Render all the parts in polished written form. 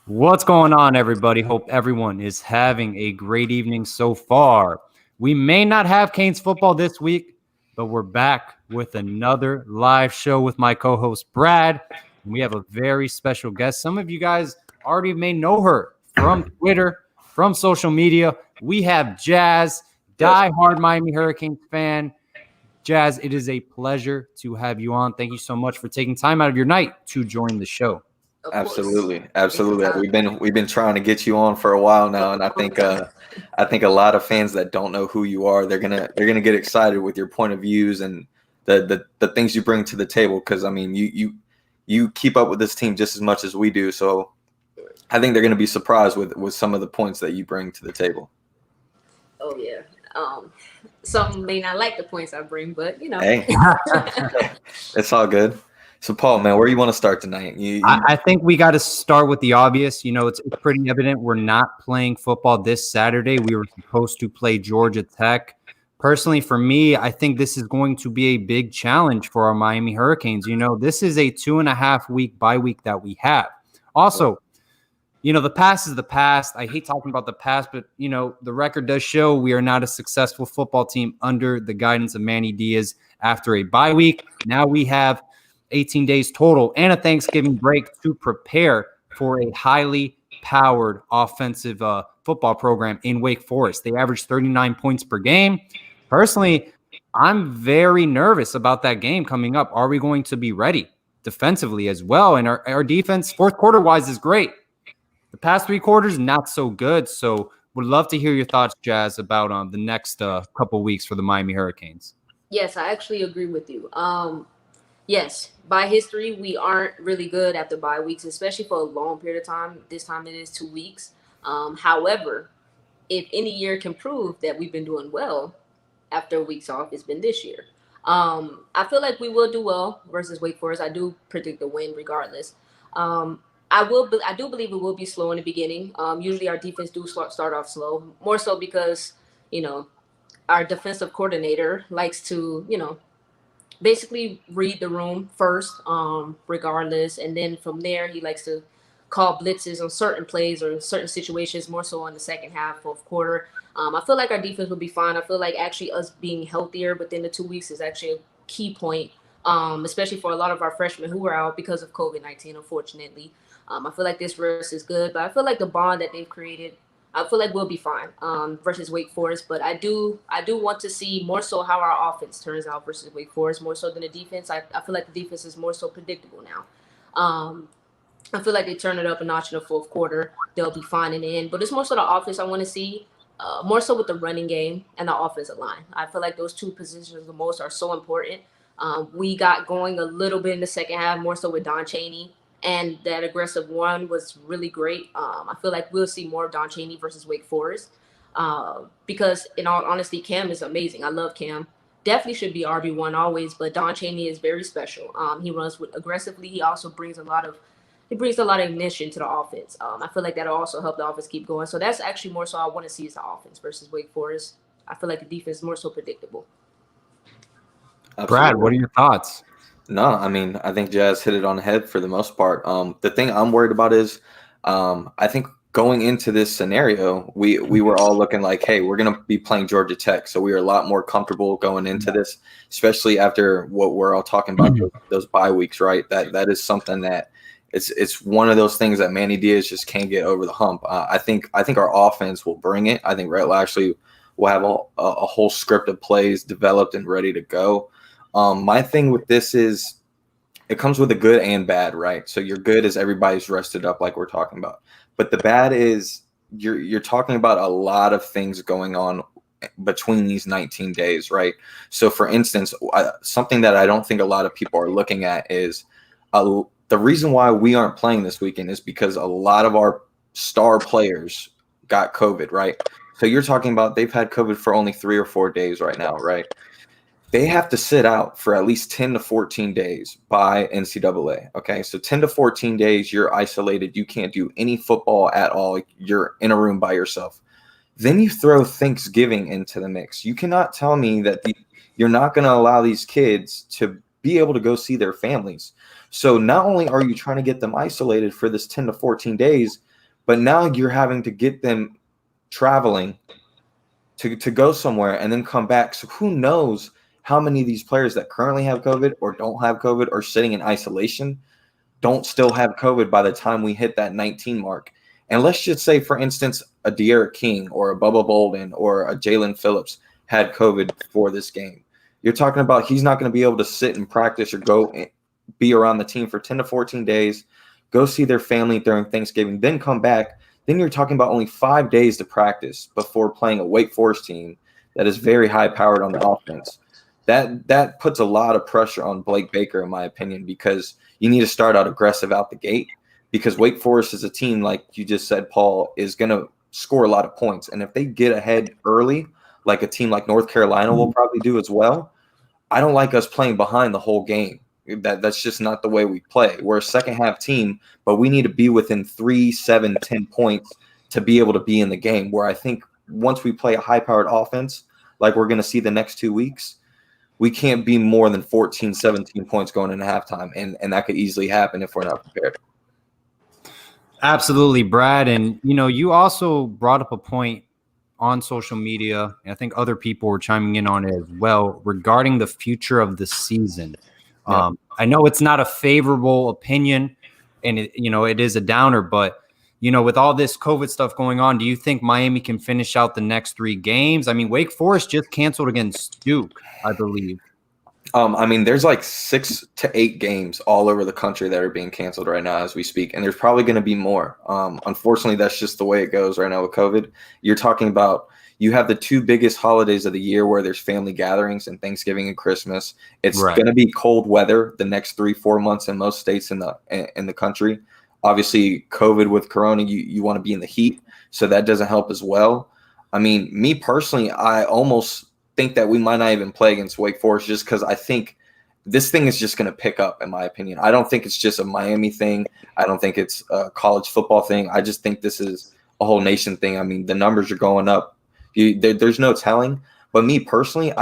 What's going on, everybody? Hope everyone is having a great evening so far. We may not have Canes football this week, but we're back with another live show with my co host, Brad. And we have a very special guest. Some of you guys already may know her from Twitter, from social media. We have Jazz, diehard Miami Hurricanes fan. Jazz, it is a pleasure to have you on. Thank you so much for taking time out of your night to join the show. Absolutely, absolutely. We've been trying to get you on for a while now, and I think a lot of fans that don't know who you are, they're gonna get excited with your point of views and the things you bring to the table. Because I mean, you keep up with this team just as much as we do, so I think they're gonna be surprised with some of the points that you bring to the table. Oh yeah. Some may not like the points I bring, but Hey, it's all good. So, Paul, man, where do you want to start tonight? I think we got to start with the obvious. It's pretty evident we're not playing football this Saturday. We were supposed to play Georgia Tech. Personally, for me, I think this is going to be a big challenge for our Miami Hurricanes. This is a 2.5 week bye week that we have. Also, the past is the past. I hate talking about the past, but, the record does show we are not a successful football team under the guidance of Manny Diaz after a bye week. Now we have 18 days total and a Thanksgiving break to prepare for a highly powered offensive football program in Wake Forest. They average 39 points per game. Personally, I'm very nervous about that game coming up. Are we going to be ready defensively as well? And our defense, fourth quarter wise, is great. The past 3 quarters, not so good. So would love to hear your thoughts, Jazz, about the next couple weeks for the Miami Hurricanes. Yes, I actually agree with you. Yes, by history, we aren't really good after bye weeks, especially for a long period of time. This time it is 2 weeks. However, if any year can prove that we've been doing well after weeks off, it's been this year. I feel like we will do well versus Wake Forest. I do predict a win regardless. I do believe it will be slow in the beginning. Usually our defense do start off slow, more so because our defensive coordinator likes to basically read the room first, regardless, and then from there he likes to call blitzes on certain plays or certain situations, more so on the second half, fourth quarter. I feel like our defense will be fine. I feel like actually us being healthier within the 2 weeks is actually a key point, especially for a lot of our freshmen who are out because of COVID-19, unfortunately. I feel like this rest is good, but I feel like the bond that they've created, I feel like we'll be fine versus Wake Forest. But I do want to see more so how our offense turns out versus Wake Forest, more so than the defense. I feel like the defense is more so predictable now. I feel like they turn it up a notch in the fourth quarter. They'll be fine in the end. But it's more so the offense I want to see, more so with the running game and the offensive line. I feel like those two positions the most are so important. We got going a little bit in the second half, more so with Don Chaney. And that aggressive one was really great. I feel like we'll see more of Don Chaney versus Wake Forest because, in all honesty, Cam is amazing. I love Cam. Definitely should be RB1 always, but Don Chaney is very special. He runs aggressively. He also brings a lot of ignition to the offense. I feel like that'll also help the offense keep going. So that's actually more so I want to see is the offense versus Wake Forest. I feel like the defense is more so predictable. Absolutely. Brad, what are your thoughts? No, I mean, I think Jazz hit it on the head for the most part. The thing I'm worried about is I think going into this scenario, we were all looking like, hey, we're going to be playing Georgia Tech. So we are a lot more comfortable going into this, especially after what we're all talking about, those bye weeks, right? That is something that it's one of those things that Manny Diaz just can't get over the hump. I think our offense will bring it. I think Rhett Lashley will have a whole script of plays developed and ready to go. My thing with this is it comes with a good and bad, right? So your good is everybody's rested up like we're talking about. But the bad is you're talking about a lot of things going on between these 19 days, right? So for instance, something that I don't think a lot of people are looking at is the reason why we aren't playing this weekend is because a lot of our star players got COVID, right? So you're talking about they've had COVID for only 3 or 4 days right now, right? They have to sit out for at least 10 to 14 days by NCAA. Okay, so 10 to 14 days, you're isolated. You can't do any football at all. You're in a room by yourself. Then you throw Thanksgiving into the mix. You cannot tell me that you're not going to allow these kids to be able to go see their families. So not only are you trying to get them isolated for this 10 to 14 days, But now you're having to get them traveling to go somewhere and then come back. So who knows how many of these players that currently have COVID or don't have COVID or sitting in isolation don't still have COVID by the time we hit that 19 mark. And let's just say, for instance, a De'Ara King or a Bubba Bolden or a Jalen Phillips had COVID for this game. You're talking about he's not going to be able to sit and practice or go be around the team for 10 to 14 days, go see their family during Thanksgiving, then come back. Then you're talking about only 5 days to practice before playing a Wake Forest team that is very high powered on the offense. That puts a lot of pressure on Blake Baker, in my opinion, because you need to start out aggressive out the gate, because Wake Forest is a team, like you just said, Paul, is going to score a lot of points. And if they get ahead early, like a team like North Carolina will probably do as well, I don't like us playing behind the whole game. That's just not the way we play. We're a second half team, but we need to be within 3, 7, 10 points to be able to be in the game, where I think once we play a high-powered offense, like we're going to see the next 2 weeks, we can't be more than 14, 17 points going into halftime, and that could easily happen if we're not prepared. Absolutely, Brad. And, you also brought up a point on social media, and I think other people were chiming in on it as well, regarding the future of the season. Yeah. I know it's not a favorable opinion, and it is a downer, but with all this COVID stuff going on, do you think Miami can finish out the next 3 games? I mean, Wake Forest just canceled against Duke, I believe. There's like 6 to 8 games all over the country that are being canceled right now as we speak, and there's probably going to be more. Unfortunately, that's just the way it goes right now with COVID. You're talking about, you have the 2 biggest holidays of the year where there's family gatherings, and Thanksgiving and Christmas. It's Right. going to be cold weather the next 3-4 months in most states in the country. Obviously, COVID with Corona, you want to be in the heat, so that doesn't help as well. I mean, me personally, I almost think that we might not even play against Wake Forest, just because I think this thing is just going to pick up, in my opinion. I don't think it's just a Miami thing. I don't think it's a college football thing. I just think this is a whole nation thing. I mean, the numbers are going up. There's no telling. But me personally,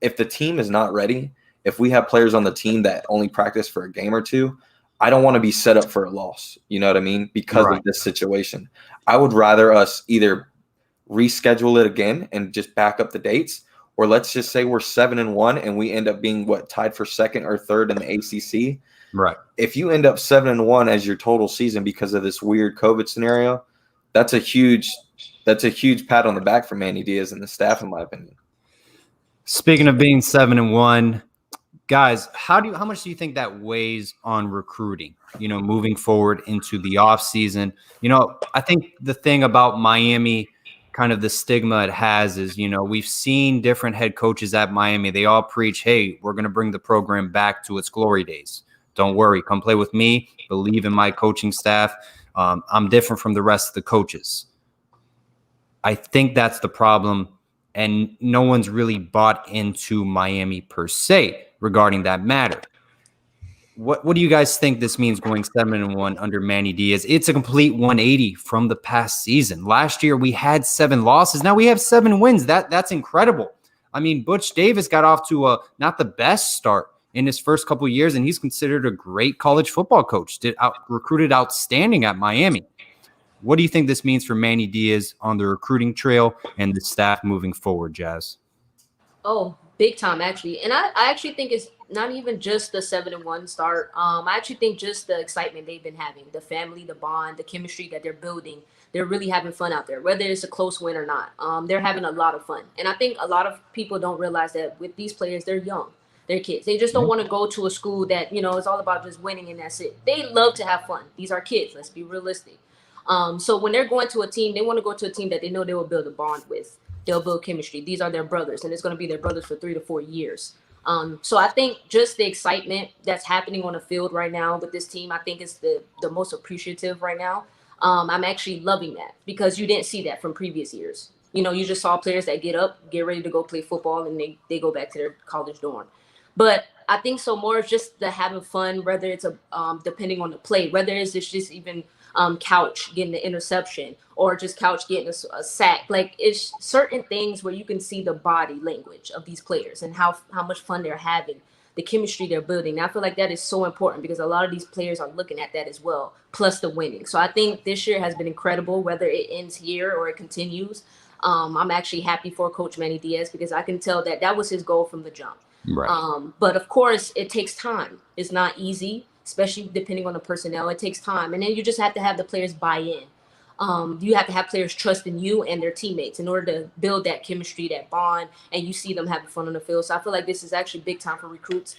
if the team is not ready, if we have players on the team that only practice for a game or 2, I don't want to be set up for a loss. You know what I mean? Because Right. of this situation. I would rather us either reschedule it again and just back up the dates, or let's just say we're 7-1 and we end up being tied for 2nd or 3rd in the ACC. Right. If you end up 7-1 as your total season because of this weird COVID scenario, that's a huge pat on the back for Manny Diaz and the staff, in my opinion. Speaking of being 7-1, guys, how much do you think that weighs on recruiting, moving forward into the offseason? I think the thing about Miami, kind of the stigma it has, is, we've seen different head coaches at Miami. They all preach, hey, we're going to bring the program back to its glory days. Don't worry. Come play with me. Believe in my coaching staff. I'm different from the rest of the coaches. I think that's the problem. And no one's really bought into Miami per se regarding that matter. What do you guys think this means going 7-1 under Manny Diaz? It's a complete 180 from the past season. Last year we had 7 losses. Now we have 7 wins. That's incredible. I mean, Butch Davis got off to not the best start in his first couple of years, and he's considered a great college football coach. Recruited outstanding at Miami. What do you think this means for Manny Diaz on the recruiting trail and the staff moving forward, Jazz? Oh, big time, actually. And I actually think it's not even just the 7-1 start. I actually think just the excitement they've been having, the family, the bond, the chemistry that they're building. They're really having fun out there, whether it's a close win or not. They're having a lot of fun. And I think a lot of people don't realize that with these players, they're young. They're kids. They just don't want to go to a school that, it's all about just winning and that's it. They love to have fun. These are kids. Let's be realistic. So when they're going to a team, they want to go to a team that they know they will build a bond with. They'll build chemistry. These are their brothers, and it's going to be their brothers for 3 to 4 years. So I think just the excitement that's happening on the field right now with this team, I think is the most appreciative right now. I'm actually loving that because you didn't see that from previous years. You just saw players that get up, get ready to go play football, and they go back to their college dorm. But I think so more of just the having fun, whether it's depending on the play, whether it's just even Couch getting the interception or just Couch getting a sack. Like, it's certain things where you can see the body language of these players and how much fun they're having. the chemistry they're building. And I feel like that is so important because a lot of these players are looking at that as well, plus the winning. So I think this year has been incredible, whether it ends here or it continues. I'm actually happy for Coach Manny Diaz because I can tell that that was his goal from the jump. Right. But of course, it takes time. It's not easy, especially depending on the personnel. It takes time. And then you just have to have the players buy in. You have to have players trust in you and their teammates in order to build that chemistry, that bond, and you see them having fun on the field. So I feel like this is actually big time for recruits.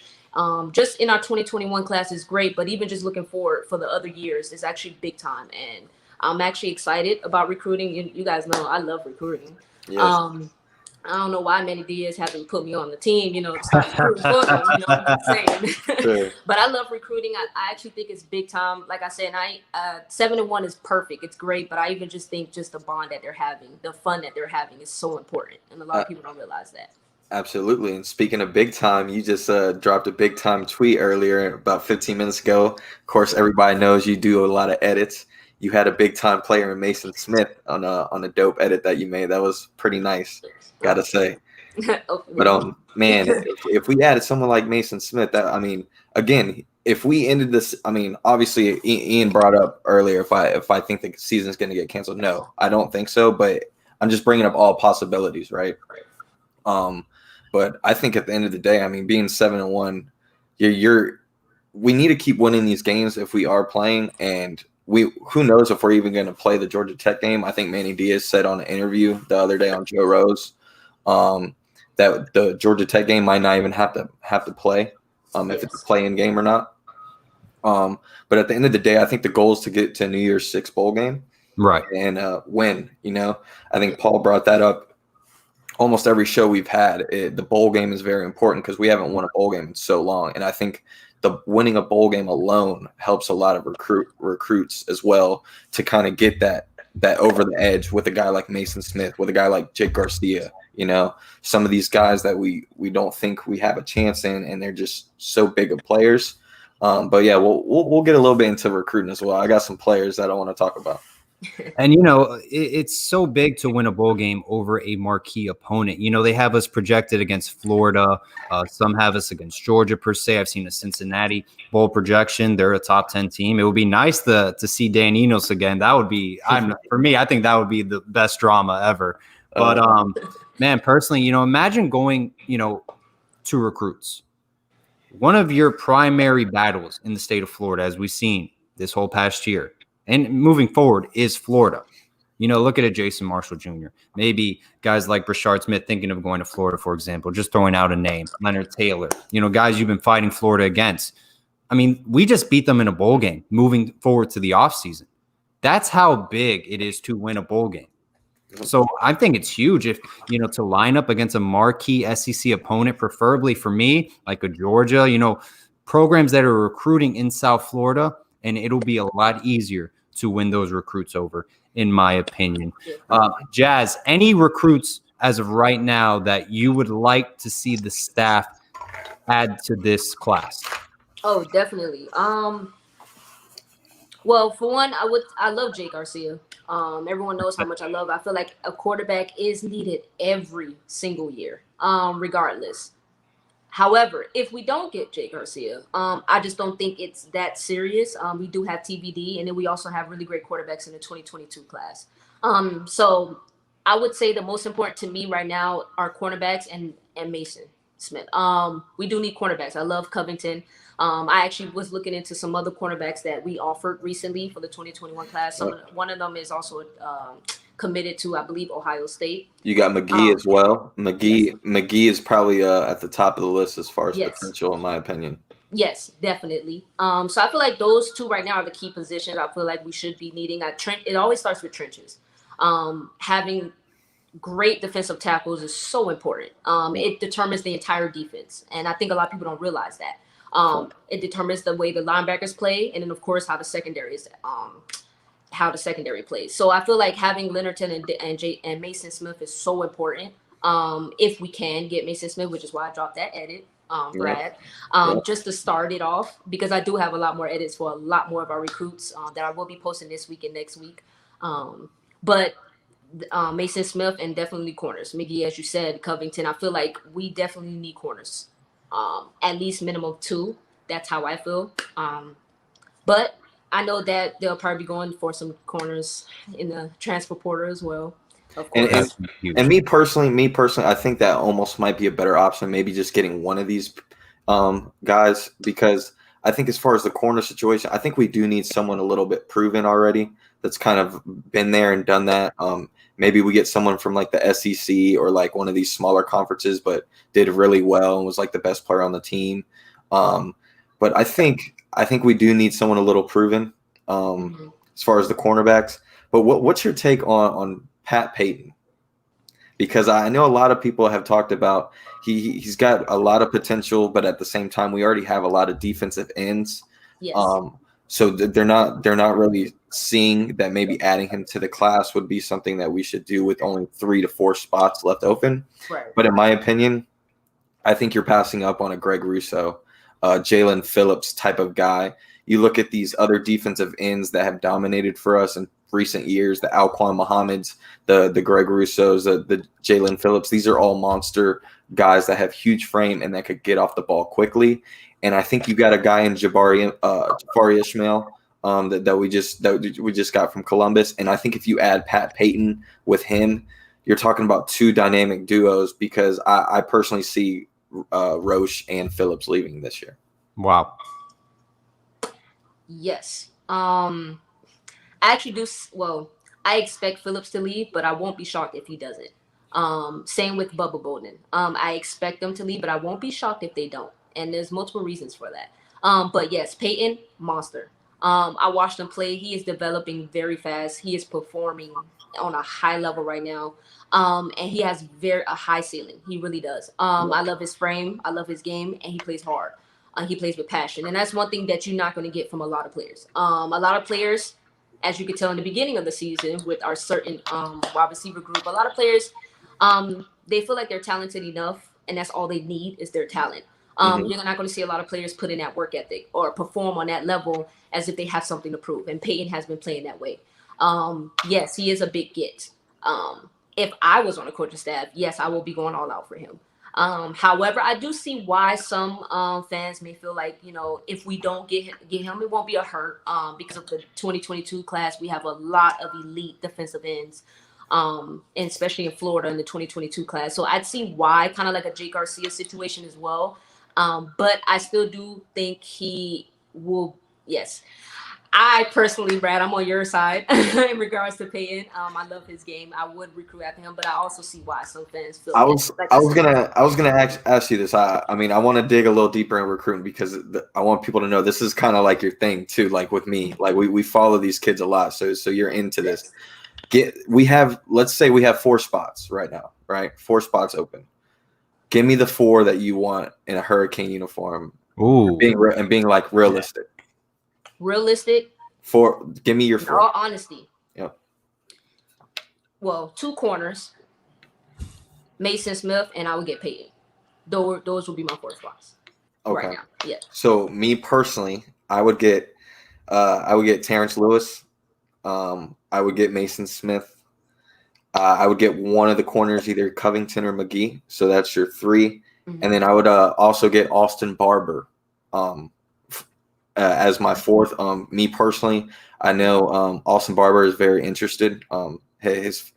Just in our 2021 class is great, but even just looking forward for the other years is actually big time. And I'm actually excited about recruiting. You guys know I love recruiting. Yes. I don't know why Manny Diaz hasn't put me on the team, to start recruiting for them. I'm just saying. Sure. But I love recruiting. I actually think it's big time. Like I said, 7-1 is perfect. It's great. But I even just think just the bond that they're having, the fun that they're having is so important. And a lot of people don't realize that. Absolutely. And speaking of big time, you just dropped a big time tweet earlier about 15 minutes ago. Of course, everybody knows you do a lot of edits. You had a big time player in Mason Smith on a dope edit that you made. That was pretty nice, gotta say. But man, if we added someone like Mason Smith, again, if we ended this, obviously Ian brought up earlier if I think the season's going to get canceled. No, I don't think so. But I'm just bringing up all possibilities, right? But I think at the end of the day, being 7-1, we need to keep winning these games if we are playing, and who knows if we're even going to play the Georgia Tech game. I think Manny Diaz said on an interview the other day on Joe Rose that the Georgia Tech game might not even have to play if it's a play-in game or not. But at the end of the day, I think the goal is to get to New Year's Six bowl game, right, and win. I think Paul brought that up almost every show we've had. The bowl game is very important because we haven't won a bowl game in so long, and I think the winning a bowl game alone helps a lot of recruits as well to kind of get that over the edge with a guy like Mason Smith, with a guy like Jake Garcia. Some of these guys that we don't think we have a chance in, and they're just so big of players. But yeah, we'll get a little bit into recruiting as well. I got some players that I want to talk about. And, it's so big to win a bowl game over a marquee opponent. They have us projected against Florida. Some have us against Georgia, per se. I've seen a Cincinnati bowl projection. They're a top 10 team. It would be nice to see Dan Enos again. That would be, for me, I think that would be the best drama ever. But, man, personally, imagine going, to recruits. One of your primary battles in the state of Florida, as we've seen this whole past year, and moving forward, is Florida. Look at it, Jason Marshall Jr. Maybe guys like Brashard Smith thinking of going to Florida, for example, just throwing out a name. Leonard Taylor, guys you've been fighting Florida against. We just beat them in a bowl game moving forward to the offseason. That's how big it is to win a bowl game. So I think it's huge if, to line up against a marquee SEC opponent, preferably for me, like a Georgia, programs that are recruiting in South Florida, and it'll be a lot easier to win those recruits over, in my opinion. Jazz, any recruits as of right now that you would like to see the staff add to this class? Oh, definitely. Well, for one, I love Jake Garcia. Everyone knows how much I love. I feel like a quarterback is needed every single year, regardless. However, if we don't get Jake Garcia, I just don't think it's that serious. We do have TBD, and then we also have really great quarterbacks in the 2022 class. So I would say the most important to me right now are cornerbacks and Mason Smith. We do need cornerbacks. I love Covington. I actually was looking into some other cornerbacks that we offered recently for the 2021 class. One of them is also committed to, I believe, Ohio State. You got McGee as well. McGee is probably at the top of the list as far as potential, in my opinion. Yes, definitely. So I feel like those two right now are the key positions I feel like we should be needing. It always starts with trenches. Having great defensive tackles is so important. It determines the entire defense, and I think a lot of people don't realize that. It determines the way the linebackers play, and then of course how the secondary plays. So I feel like having Leonardton and Mason Smith is so important. If we can get Mason Smith, which is why I dropped that edit, Brad, just to start it off, because I do have a lot more edits for a lot more of our recruits that I will be posting this week and next week. But Mason Smith and definitely corners. McGee, as you said, Covington. I feel like we definitely need corners. at least minimum 2. That's how I feel. But I know that they'll probably be going for some corners in the transfer portal as well. Of And course. That's huge. and me personally, I think that almost might be a better option. Maybe just getting one of these guys, because I think as far as the corner situation, I think we do need someone a little bit proven already. That's kind of been there and done that. Maybe we get someone from like the SEC or like one of these smaller conferences, but did really well and was like the best player on the team. But I think we do need someone a little proven as far as the cornerbacks. But what's your take on Pat Payton? Because I know a lot of people have talked about he's got a lot of potential, but at the same time, we already have a lot of defensive ends. Yes. So they're not really seeing that maybe adding him to the class would be something that we should do with only 3 to 4 spots left open. Right. But in my opinion, I think you're passing up on a Greg Russo, Jalen Phillips type of guy. You look at these other defensive ends that have dominated for us in recent years, the Alquan Muhammad's, the Greg Russos, the Jalen Phillips. These are all monster guys that have huge frame and that could get off the ball quickly. And I think you got a guy in Jabari Ishmael that we just got from Columbus. And I think if you add Pat Payton with him, you're talking about 2 dynamic duos, because I personally see Roche and Phillips leaving this year. Wow. Yes. I actually do. Well, I expect Phillips to leave, but I won't be shocked if he doesn't. Same with Bubba Bolden. I expect them to leave, but I won't be shocked if they don't. And there's multiple reasons for that. But yes, Peyton, monster. I watched him play. He is developing very fast. He is performing on a high level right now. And he has a high ceiling. He really does. I love his frame. I love his game, and he plays hard. He plays with passion, and that's one thing that you're not going to get from a lot of players. A lot of players, as you could tell in the beginning of the season with our certain wide receiver group, a lot of players, they feel like they're talented enough, and that's all they need is their talent. You're not going to see a lot of players put in that work ethic or perform on that level as if they have something to prove, and Peyton has been playing that way. Yes, he is a big get. If I was on a coaching staff, yes, I will be going all out for him. However, I do see why some fans may feel like, if we don't get him, it won't be a hurt. Because of the 2022 class, we have a lot of elite defensive ends, and especially in Florida in the 2022 class. So I'd see why, kind of like a Jake Garcia situation as well. But I still do think he will. Yes. I personally, Brad, I'm on your side in regards to Peyton. I love his game. I would recruit after him, but I also see why some fans feel. I was gonna ask you this. I mean, I want to dig a little deeper in recruiting, because I want people to know this is kind of like your thing too. Like with me, like we follow these kids a lot, so you're into this. Let's say we have 4 spots right now, right? 4 spots open. Give me the 4 that you want in a Hurricane uniform. Ooh. Being like realistic. Realistic. Give me your 4. In all honesty. Yep. Well, 2 corners, Mason Smith, and I would get Peyton. Those would be my 4 spots. Okay. Right now. Yeah. So me personally, I would get Terrence Lewis. I would get Mason Smith. I would get one of the corners, either Covington or McGee. So that's your 3. And then I would also get Austin Barber as my 4th. Me personally, I know Austin Barber is very interested. His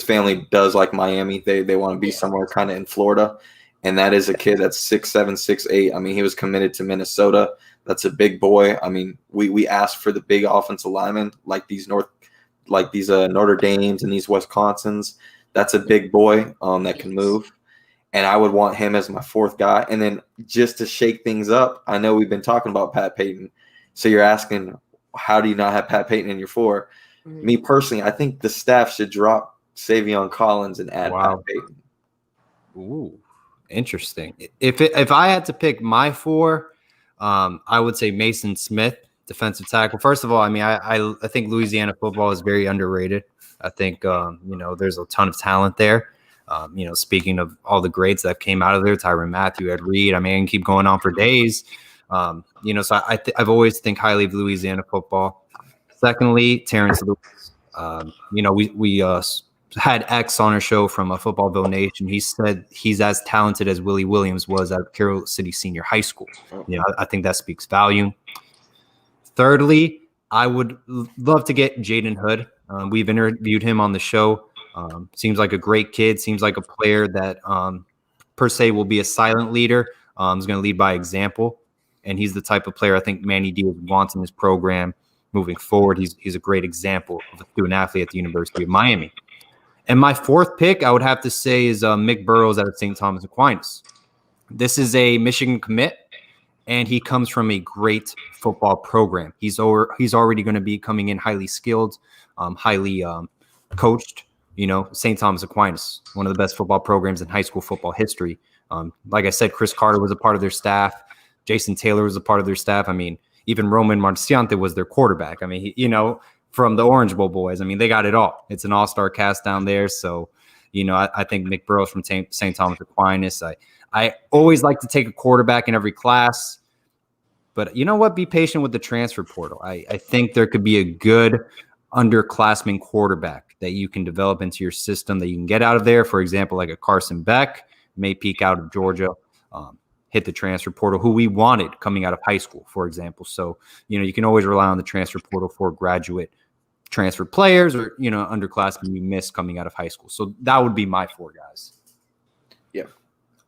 family does like Miami. They want to be somewhere kind of in Florida. And that is a kid that's 6'7", 6'8". I mean, he was committed to Minnesota. That's a big boy. I mean, we asked for the big offensive linemen like these Notre Dames and these Wisconsins. That's a big boy that can move. And I would want him as my 4th guy. And then just to shake things up, I know we've been talking about Pat Payton. So you're asking, how do you not have Pat Payton in your 4? Me personally, I think the staff should drop Savion Collins and add Pat Payton. Ooh, interesting. If I had to pick my 4, I would say Mason Smith, defensive tackle. First of all, I mean, I think Louisiana football is very underrated. I think there's a ton of talent there. Speaking of all the greats that came out of there, Tyrann Mathieu, Ed Reed, I mean, I can keep going on for days. So I've always think highly of Louisiana football. Secondly, Terrence Lewis. We had X on our show from a Footballville Nation. He said he's as talented as Willie Williams was at Carroll City Senior High School. I think that speaks value. Thirdly, I would love to get Jaden Hood. We've interviewed him on the show. Seems like a great kid. Seems like a player that per se will be a silent leader. Is going to lead by example. And he's the type of player I think Manny Diaz wants in his program moving forward. He's a great example of a student athlete at the University of Miami. And my fourth pick, I would have to say, is Mick Burrows out of St. Thomas Aquinas. This is a Michigan commit, and he comes from a great football program. He's already going to be coming in highly skilled, highly coached. St. Thomas Aquinas, one of the best football programs in high school football history. Like I said, Chris Carter was a part of their staff. Jason Taylor was a part of their staff. I mean, even Roman Marciante was their quarterback. I mean, from the Orange Bowl boys, I mean, they got it all. It's an all-star cast down there. So, I think Mick Burrows from St. Thomas Aquinas. I always like to take a quarterback in every class. But you know what? Be patient with the transfer portal. I think there could be a good underclassman quarterback that you can develop into your system that you can get out of there. For example, like a Carson Beck, may peak out of Georgia, hit the transfer portal, who we wanted coming out of high school, for example. So, you can always rely on the transfer portal for graduate transfer players or, underclassmen you missed coming out of high school. So that would be my four guys. Yeah.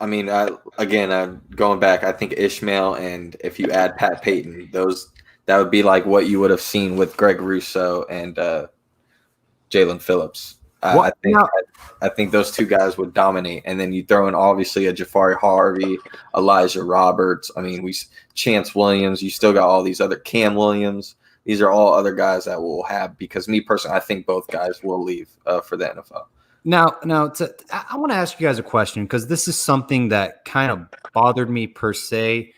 I mean, going back, I think Ishmael, and if you add Pat Payton, that would be like what you would have seen with Greg Russo and Jalen Phillips. I think those two guys would dominate, and then you throw in obviously a Jafari Harvey, Elijah Roberts. I mean, Chance Williams. You still got all these other Cam Williams. These are all other guys that we'll have because me personally, I think both guys will leave for the NFL. Now, I want to ask you guys a question because this is something that kind of bothered me per se.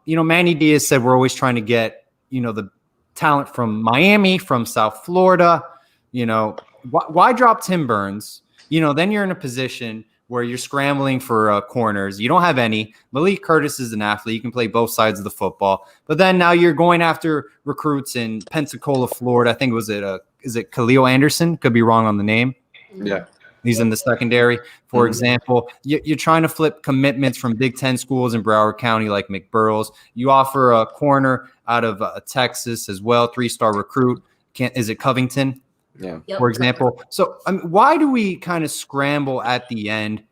Manny Diaz said we're always trying to get the talent from Miami, from South Florida. Why drop Tim Burns? Then you're in a position where you're scrambling for corners. You don't have any. Malik Curtis is an athlete. You can play both sides of the football. But then now you're going after recruits in Pensacola, Florida. I think is it Khalil Anderson? Could be wrong on the name. Yeah. He's in the secondary, for example. You're trying to flip commitments from Big Ten schools in Broward County like Mick Burrows. You offer a corner out of Texas as well, 3-star recruit. Is it Covington? Yeah. For example. So why do we kind of scramble at the end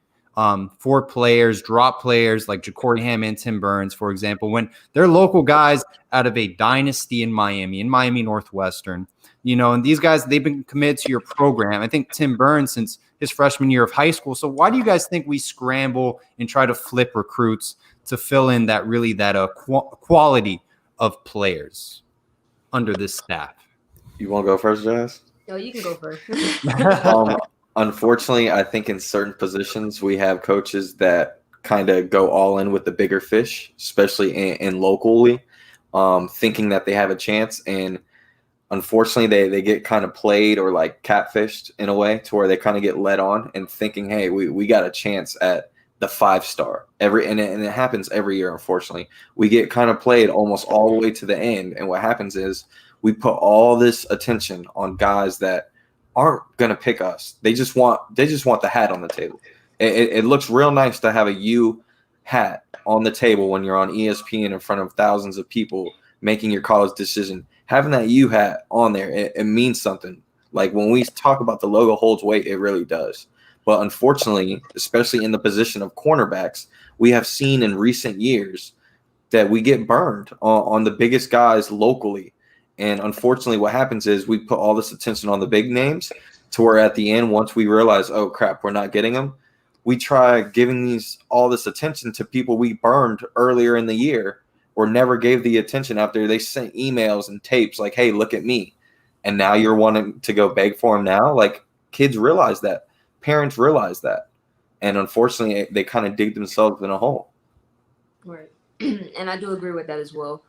for players, drop players like Ja'Cory Hammond, Tim Burns, for example, when they're local guys out of a dynasty in Miami Northwestern? And these guys, they've been committed to your program. I think Tim Burns since his freshman year of high school. So why do you guys think we scramble and try to flip recruits to fill in that quality of players under this staff? You want to go first, Jazz? No, you can go first. Unfortunately, I think in certain positions we have coaches that kind of go all in with the bigger fish, especially in locally, thinking that they have a chance. And unfortunately, they get kind of played or like catfished in a way to where they kind of get led on and thinking, hey, we got a chance at the 5-star. And it happens every year, unfortunately. We get kind of played almost all the way to the end. And what happens is we put all this attention on guys that aren't going to pick us. They just want the hat on the table. It looks real nice to have a U hat on the table when you're on ESPN in front of thousands of people making your college decision. Having that U hat on there, it means something. Like when we talk about the logo holds weight, it really does. But unfortunately, especially in the position of cornerbacks, we have seen in recent years that we get burned on the biggest guys locally. And unfortunately, what happens is we put all this attention on the big names to where at the end, once we realize, oh, crap, we're not getting them, we try giving all this attention to people we burned earlier in the year or never gave the attention after they sent emails and tapes like, hey, look at me. And now you're wanting to go beg for them now? Like, kids realize that. Parents realize that. And unfortunately, they kind of dig themselves in a hole. Right. And I do agree with that as well.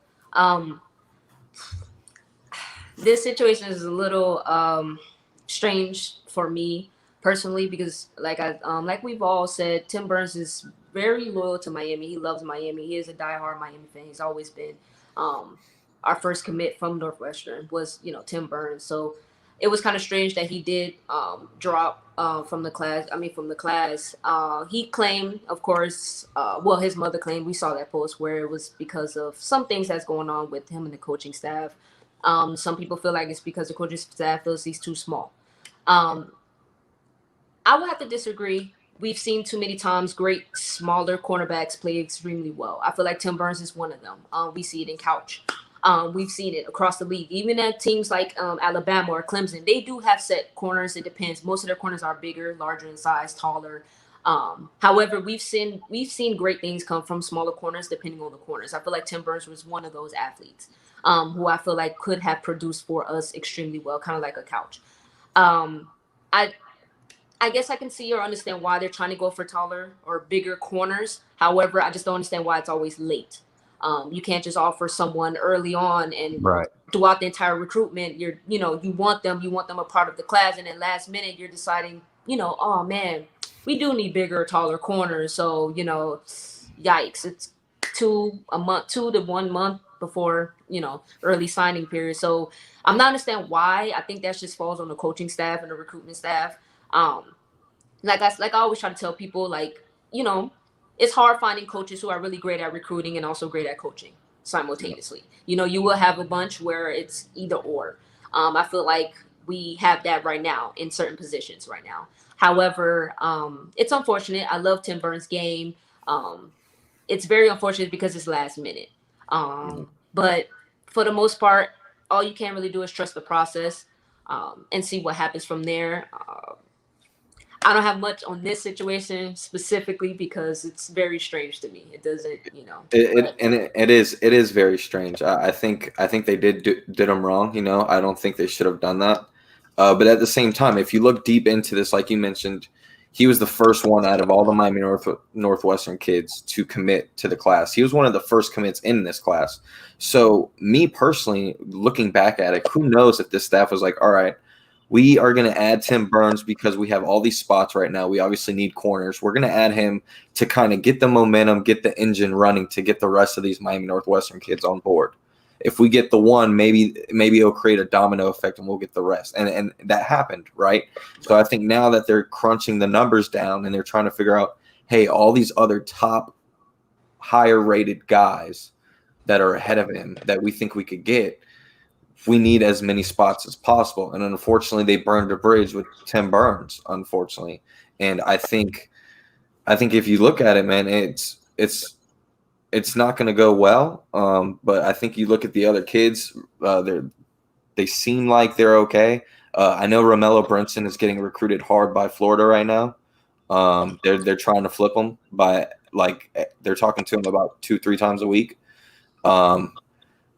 This situation is a little strange for me personally because, like we've all said, Tim Burns is very loyal to Miami. He loves Miami. He is a diehard Miami fan. He's always been. Our first commit from Northwestern was, Tim Burns. So it was kind of strange that he did drop from the class. I mean, from the class. He claimed, of course, well, his mother claimed, we saw that post where it was because of some things that's going on with him and the coaching staff. Some people feel like it's because the coaching staff feels he's too small. Um, I would have to disagree. We've seen too many times great smaller cornerbacks play extremely well. I feel like Tim Burns is one of them. We see it in Couch. We've seen it across the league. Even at teams like Alabama or Clemson, they do have set corners. It depends. Most of their corners are bigger, larger in size, taller. However, we've seen great things come from smaller corners, depending on the corners. I feel like Tim Burns was one of those athletes who I feel like could have produced for us extremely well, kind of like a Couch. Um, I I guess I can see or understand why they're trying to go for taller or bigger corners. However, I just don't understand why it's always late. You can't just offer someone early on and Right. throughout the entire recruitment, you want them a part of the class, and then last minute you're deciding, oh man, we do need bigger, taller corners. So, yikes, it's 2 to 1 month before, early signing period. So I'm not understand why. I think that just falls on the coaching staff and the recruitment staff. um like I always try to tell people, like, you know it's hard finding coaches who are really great at recruiting and also great at coaching simultaneously. You will have a bunch where it's either or. I feel like we have that right now in certain positions right now. However, it's unfortunate. I love Tim Burns' game. It's very unfortunate because it's last minute. But for the most part, all you can really do is trust the process, and see what happens from there. I don't have much on this situation specifically because it's very strange to me. It doesn't, but It is very strange. I think they did him wrong. I don't think they should have done that. But at the same time, if you look deep into this, like you mentioned, he was the first one out of all the Miami Northwestern kids to commit to the class. He was one of the first commits in this class. So me personally, looking back at it, who knows if this staff was like, all right, we are going to add Tim Burns because we have all these spots right now. We obviously need corners. We're going to add him to kind of get the momentum, get the engine running, to get the rest of these Miami Northwestern kids on board. If we get the one, maybe it'll create a domino effect and we'll get the rest. And that happened, right? So I think now that they're crunching the numbers down and they're trying to figure out, hey, all these other top higher rated guys that are ahead of him that we think we could get, we need as many spots as possible. And unfortunately, they burned a bridge with Tim Burns, unfortunately. And I think if you look at it, man, it's not going to go well. But I think you look at the other kids, they seem like they're okay. I know Romello Brinson is getting recruited hard by Florida right now. They're trying to flip him they're talking to him about 2-3 times a week. But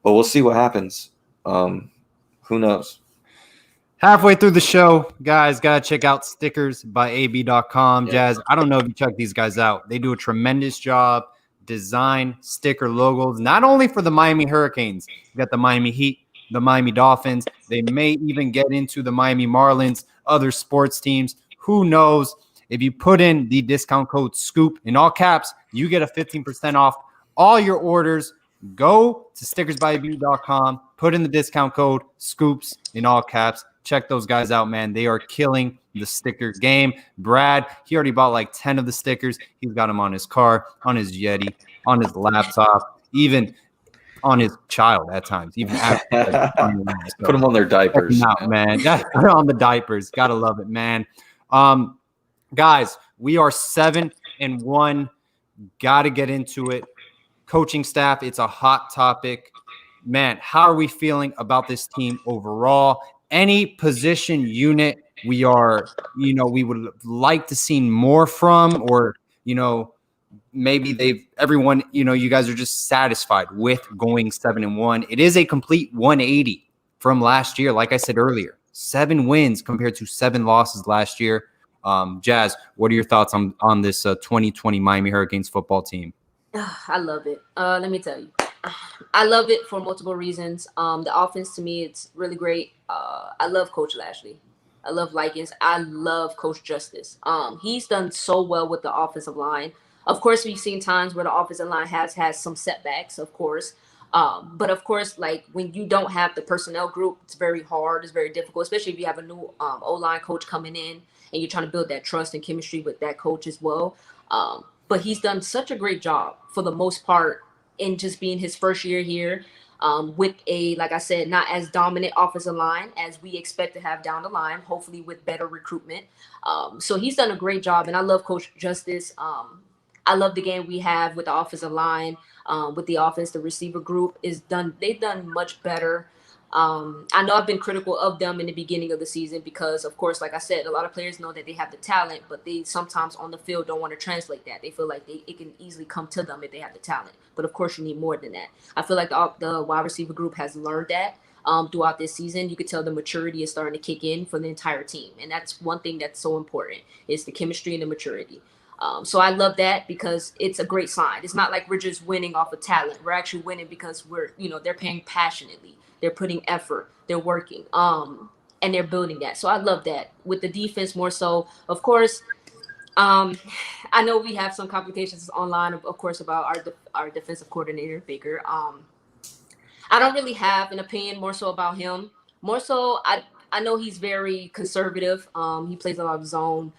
we'll see what happens. Who knows? Halfway through the show, guys, gotta check out stickers by ab.com. Yeah. Jazz, I don't know if you check these guys out. They do a tremendous job. Design sticker logos, not only for the Miami Hurricanes. You got the Miami Heat, the Miami Dolphins. They may even get into the Miami Marlins, other sports teams. Who knows? If you put in the discount code SCOOP in all caps, you get a 15% off all your orders. Go to stickersbyab.com, put in the discount code SCOOPS in all caps. Check those guys out, man. They are killing the sticker game. Brad, he already bought like 10 of the stickers. He's got them on his car, on his Yeti, on his laptop, even on his child at times, even after. Put them on their diapers. Check 'em out, man. Put on the diapers. Gotta love it, man. Guys, we are 7-1. Gotta get into it. Coaching staff, it's a hot topic. Man, how are we feeling about this team overall? Any position unit we would like to see more from, or, maybe everyone, you guys are just satisfied with going 7-1. It is a complete 180 from last year. Like I said earlier, 7 wins compared to 7 losses last year. Jazz, what are your thoughts on this 2020 Miami Hurricanes football team? I love it. Let me tell you, I love it for multiple reasons. The offense, to me, it's really great. I love Coach Lashley. I love Likens. I love Coach Justice. He's done so well with the offensive line. Of course, we've seen times where the offensive line has some setbacks, of course. But of course, like when you don't have the personnel group, it's very hard. It's very difficult, especially if you have a new O-line coach coming in and you're trying to build that trust and chemistry with that coach as well. But he's done such a great job for the most part in just being his first year here, with a, like I said, not as dominant offensive line as we expect to have down the line, hopefully with better recruitment. So he's done a great job, and I love Coach Justice. I love the game we have with the offensive line, with the offense. The receiver group is done. They've done much better. I know I've been critical of them in the beginning of the season because, of course, like I said, a lot of players know that they have the talent, but they sometimes on the field don't want to translate that. They feel like it can easily come to them if they have the talent. But of course, you need more than that. I feel like the wide receiver group has learned that throughout this season. You could tell the maturity is starting to kick in for the entire team, and that's one thing that's so important is the chemistry and the maturity. So I love that because it's a great sign. It's not like we're just winning off of talent. We're actually winning because they're paying passionately. They're putting effort. They're working. And they're building that. So I love that. With the defense more so, of course, I know we have some complications online, of course, about our defensive coordinator, Baker. I don't really have an opinion more so about him. More so, I know he's very conservative. He plays a lot of zone.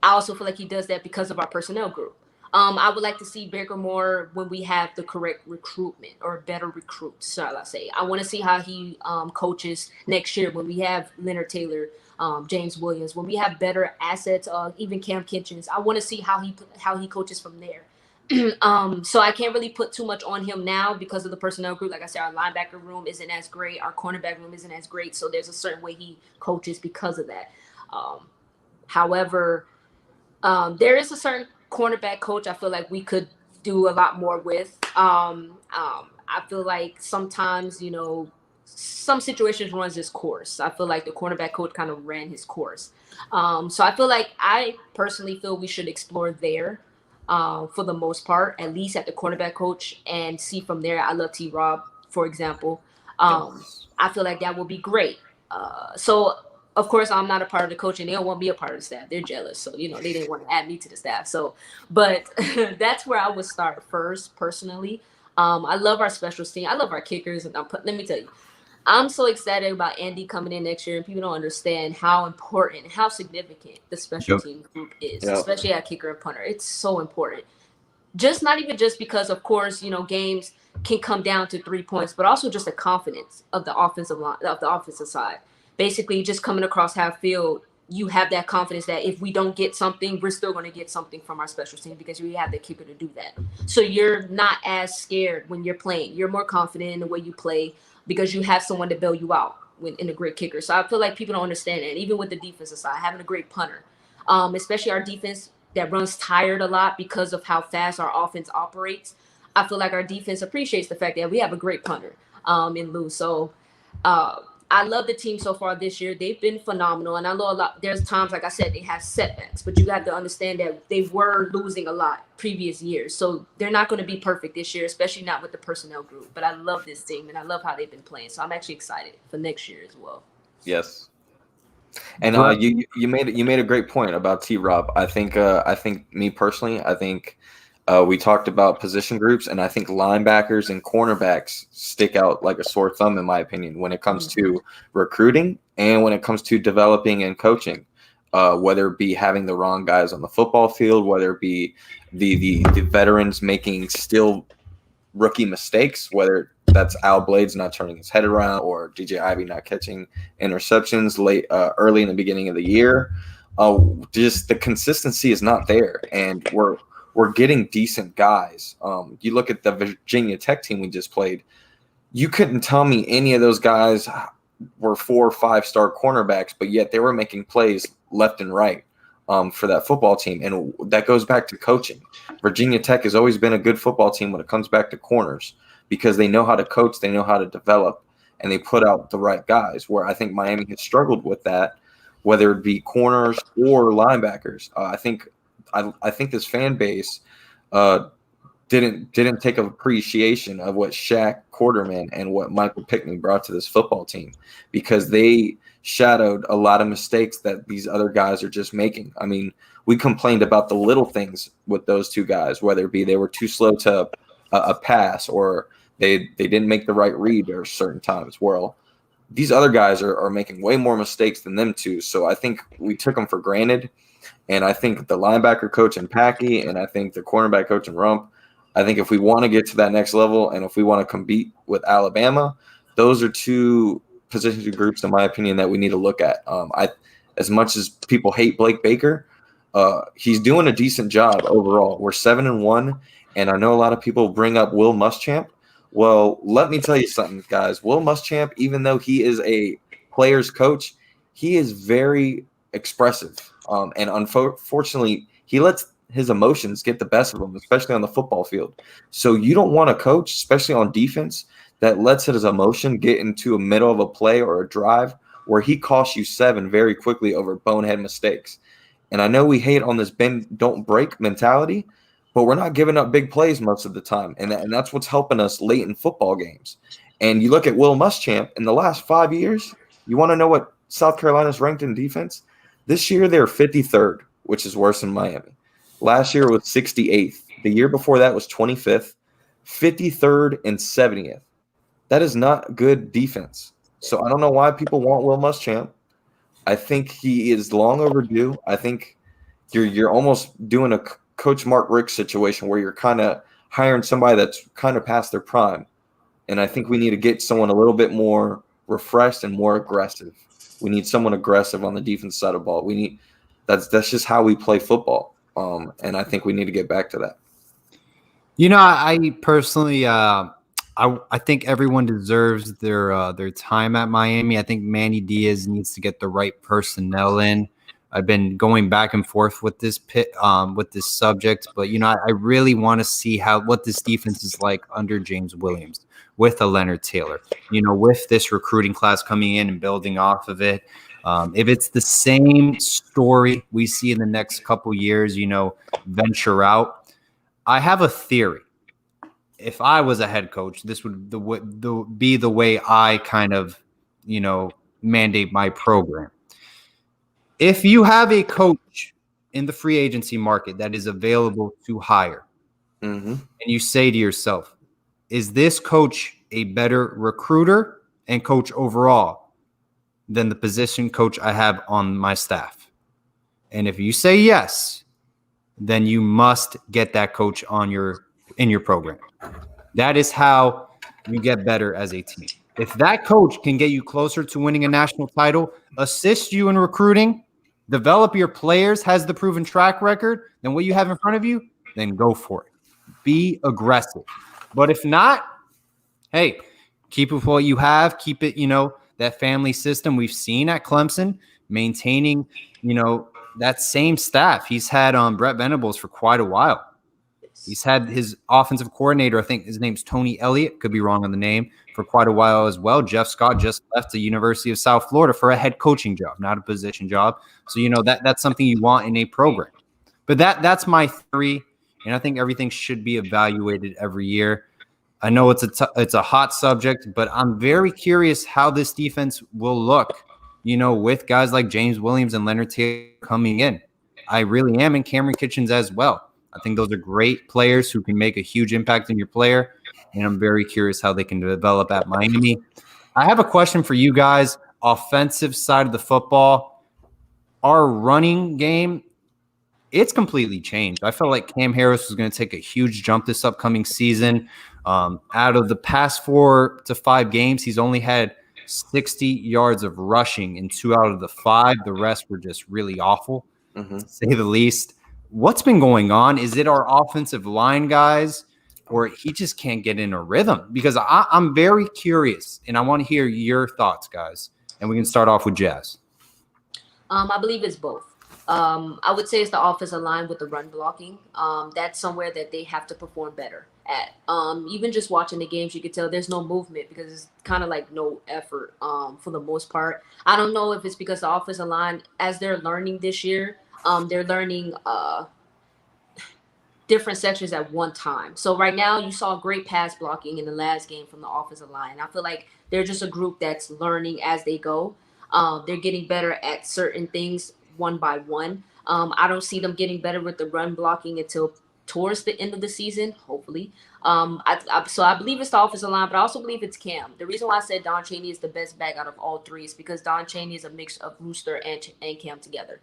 I also feel like he does that because of our personnel group. I would like to see Baker more when we have the correct recruitment or better recruits, shall I say. I want to see how he coaches next year when we have Leonard Taylor, James Williams, when we have better assets, even Cam Kitchens. I want to see how he coaches from there. So I can't really put too much on him now because of the personnel group. Like I said, our linebacker room isn't as great. Our cornerback room isn't as great. So there's a certain way he coaches because of that. However, there is a certain cornerback coach I feel like we could do a lot more with. I feel like sometimes, some situations runs his course. I feel like the cornerback coach kind of ran his course. So I personally feel we should explore there for the most part, at least at the cornerback coach, and see from there. I love T. Rob, for example. I feel like that would be great. So of course, I'm not a part of the coaching. They don't want me a part of the staff. They're jealous. So, they didn't want to add me to the staff. So, but that's where I would start first, personally. I love our special team. I love our kickers. And let me tell you, I'm so excited about Andy coming in next year. And people don't understand how important, how significant the special team group is, especially at kicker and punter. It's so important. Just not even just because, of course, games can come down to 3 points, but also just the confidence of the offensive line, of the offensive side. Basically, just coming across half field, you have that confidence that if we don't get something, we're still going to get something from our special team because we have the kicker to do that. So you're not as scared when you're playing. You're more confident in the way you play because you have someone to bail you out in a great kicker. So I feel like people don't understand that. Even with the defensive side, having a great punter, especially our defense that runs tired a lot because of how fast our offense operates. I feel like our defense appreciates the fact that we have a great punter in Lou. So I love the team so far this year. They've been phenomenal. And I know there's times, like I said, they have setbacks, but you have to understand that they were losing a lot previous years. So they're not going to be perfect this year, especially not with the personnel group. But I love this team and I love how they've been playing. So I'm actually excited for next year as well. Yes. And you made a great point about T. Rob. I think me personally, we talked about position groups, and I think linebackers and cornerbacks stick out like a sore thumb, in my opinion, when it comes to recruiting and when it comes to developing and coaching. Whether it be having the wrong guys on the football field, whether it be the veterans making still rookie mistakes, whether that's Al Blades not turning his head around or DJ Ivy not catching interceptions early in the beginning of the year. Just the consistency is not there, and we're getting decent guys. You look at the Virginia Tech team we just played. You couldn't tell me any of those guys were 4 or 5 star cornerbacks, but yet they were making plays left and right for that football team. And that goes back to coaching. Virginia Tech has always been a good football team when it comes back to corners because they know how to coach, they know how to develop, and they put out the right guys, where I think Miami has struggled with that, whether it be corners or linebackers. I think this fan base didn't take appreciation of what Shaq Quarterman and what Michael Pickney brought to this football team, because they shadowed a lot of mistakes that these other guys are just making. I mean, we complained about the little things with those two guys, whether it be they were too slow to a pass, or They didn't make the right read at certain times. Well, these other guys are making way more mistakes than them too. So I think we took them for granted. And I think the linebacker coach in Packy and I think the cornerback coach in Rump, I think if we want to get to that next level and if we want to compete with Alabama, those are two position groups, in my opinion, that we need to look at. As much as people hate Blake Baker, he's doing a decent job overall. We're 7-1, and I know a lot of people bring up Will Muschamp. Well, let me tell you something, guys. Will Muschamp, even though he is a player's coach, he is very expressive. And unfortunately, he lets his emotions get the best of him, especially on the football field. So you don't want a coach, especially on defense, that lets his emotion get into a middle of a play or a drive where he costs you 7 very quickly over bonehead mistakes. And I know we hate on this bend, don't break mentality, but we're not giving up big plays most of the time. And that's what's helping us late in football games. And you look at Will Muschamp in the last 5 years, you want to know what South Carolina's ranked in defense? This year, they're 53rd, which is worse than Miami. Last year was 68th. The year before that was 25th, 53rd, and 70th. That is not good defense. So I don't know why people want Will Muschamp. I think he is long overdue. I think you're almost doing a Coach Mark Richt situation where you're kind of hiring somebody that's kind of past their prime. And I think we need to get someone a little bit more refreshed and more aggressive. We need someone aggressive on the defense side of the ball. We need that's just how we play football. And I think we need to get back to that. You know, I personally, I think everyone deserves their time at Miami. I think Manny Diaz needs to get the right personnel in. I've been going back and forth with this subject, but you know, I really want to see what this defense is like under James Williams with a Leonard Taylor. You know, with this recruiting class coming in and building off of it. If it's the same story we see in the next couple years, you know, venture out. I have a theory. If I was a head coach, this would be the way I kind of, you know, mandate my program. If you have a coach in the free agency market that is available to hire, and you say to yourself, is this coach a better recruiter and coach overall than the position coach I have on my staff? And if you say yes, then you must get that coach in your program. That is how you get better as a team. If that coach can get you closer to winning a national title, assist you in recruiting, develop your players, has the proven track record, then what you have in front of you, then go for it. Be aggressive. But if not, hey, keep with what you have. Keep it, you know, that family system we've seen at Clemson, maintaining, you know, that same staff. He's had Brett Venables for quite a while. He's had his offensive coordinator, I think his name's Tony Elliott, could be wrong on the name, for quite a while as well. Jeff Scott just left the University of South Florida for a head coaching job, not a position job. So, you know, that's something you want in a program. But that's my theory, and I think everything should be evaluated every year. I know it's a hot subject, but I'm very curious how this defense will look, you know, with guys like James Williams and Leonard Taylor coming in. I really am, and Cameron Kitchens as well. I think those are great players who can make a huge impact in your player, and I'm very curious how they can develop at Miami. I have a question for you guys. Offensive side of the football, our running game, it's completely changed. I felt like Cam Harris was going to take a huge jump this upcoming season. Out of the past 4 to 5 games, he's only had 60 yards of rushing in 2 out of the 5. The rest were just really awful, to say the least. What's been going on? Is it our offensive line guys, or he just can't get in a rhythm? Because I'm very curious, and I want to hear your thoughts, guys. And we can start off with Jazz. I believe it's both. I would say it's the offensive line with the run blocking. That's somewhere that they have to perform better at. Even just watching the games, you could tell there's no movement because it's kind of like no effort for the most part. I don't know if it's because the offensive line, as they're learning this year, they're learning different sections at one time. So right now you saw great pass blocking in the last game from the offensive line. I feel like they're just a group that's learning as they go. They're getting better at certain things one by one. I don't see them getting better with the run blocking until towards the end of the season, hopefully. So I believe it's the offensive line, but I also believe it's Cam. The reason why I said Don Chaney is the best back out of all three is because Don Chaney is a mix of Rooster and Cam together.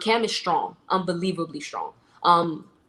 Cam is strong, unbelievably strong.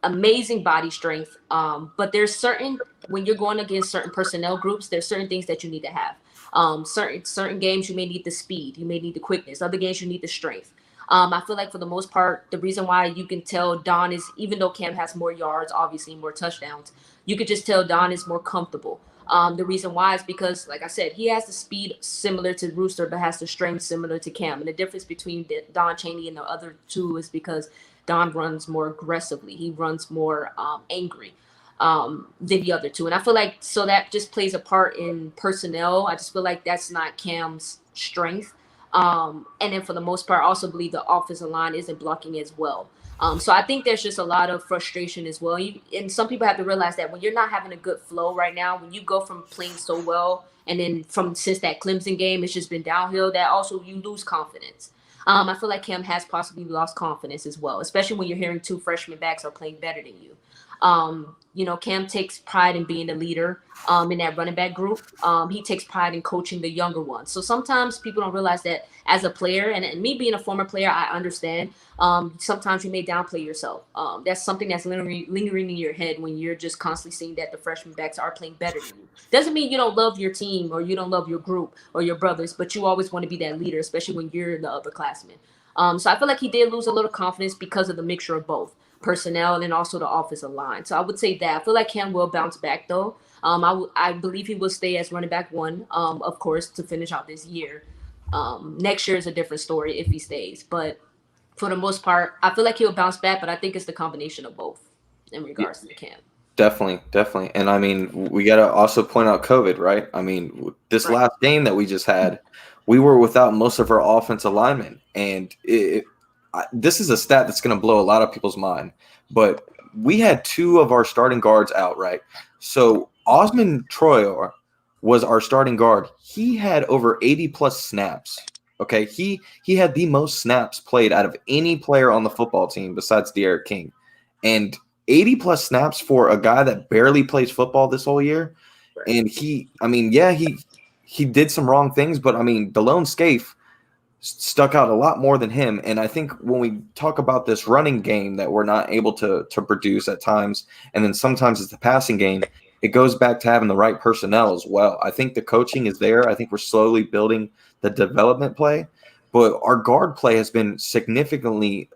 Amazing body strength. But there's certain when you're going against certain personnel groups, there's certain things that you need to have. Certain games you may need the speed, you may need the quickness. Other games you need the strength. I feel like for the most part, the reason why you can tell Don is, even though Cam has more yards, obviously more touchdowns, you could just tell Don is more comfortable. The reason why is because, like I said, he has the speed similar to Rooster, but has the strength similar to Cam. And the difference between Don Chaney and the other two is because Don runs more aggressively. He runs more angry than the other two. And I feel like so that just plays a part in personnel. I just feel like that's not Cam's strength. And then for the most part, I also believe the offensive line isn't blocking as well. So I think there's just a lot of frustration as well. And some people have to realize that when you're not having a good flow right now, when you go from playing so well, and then since that Clemson game, it's just been downhill, that also you lose confidence. I feel like Cam has possibly lost confidence as well, especially when you're hearing two freshman backs are playing better than you. Cam takes pride in being the leader in that running back group. He takes pride in coaching the younger ones. So sometimes people don't realize that as a player, and me being a former player, I understand. Sometimes you may downplay yourself. That's something that's lingering in your head when you're just constantly seeing that the freshman backs are playing better than you. Doesn't mean you don't love your team or you don't love your group or your brothers, but you always want to be that leader, especially when you're the upperclassman. So I feel like he did lose a little confidence because of the mixture of both personnel and also the offensive line. So I would say that. I feel like Cam will bounce back though. I believe he will stay as running back one, of course, to finish out this year. Next year is a different story if he stays. But for the most part, I feel like he'll bounce back, but I think it's the combination of both in regards to Cam. Definitely. And I mean, we got to also point out COVID, right? I mean, this last game that we just had, we were without most of our offensive linemen. And this is a stat that's going to blow a lot of people's mind. But we had two of our starting guards out, right? So Osmond Troyer was our starting guard. He had over 80-plus snaps. Okay, he had the most snaps played out of any player on the football team besides De'Aaron King. And 80-plus snaps for a guy that barely plays football this whole year. And he did some wrong things, but I mean, Delone Scaife stuck out a lot more than him. And I think when we talk about this running game that we're not able to produce at times, and then sometimes it's the passing game, it goes back to having the right personnel as well. I think the coaching is there. I think we're slowly building the development play, but our guard play has been significantly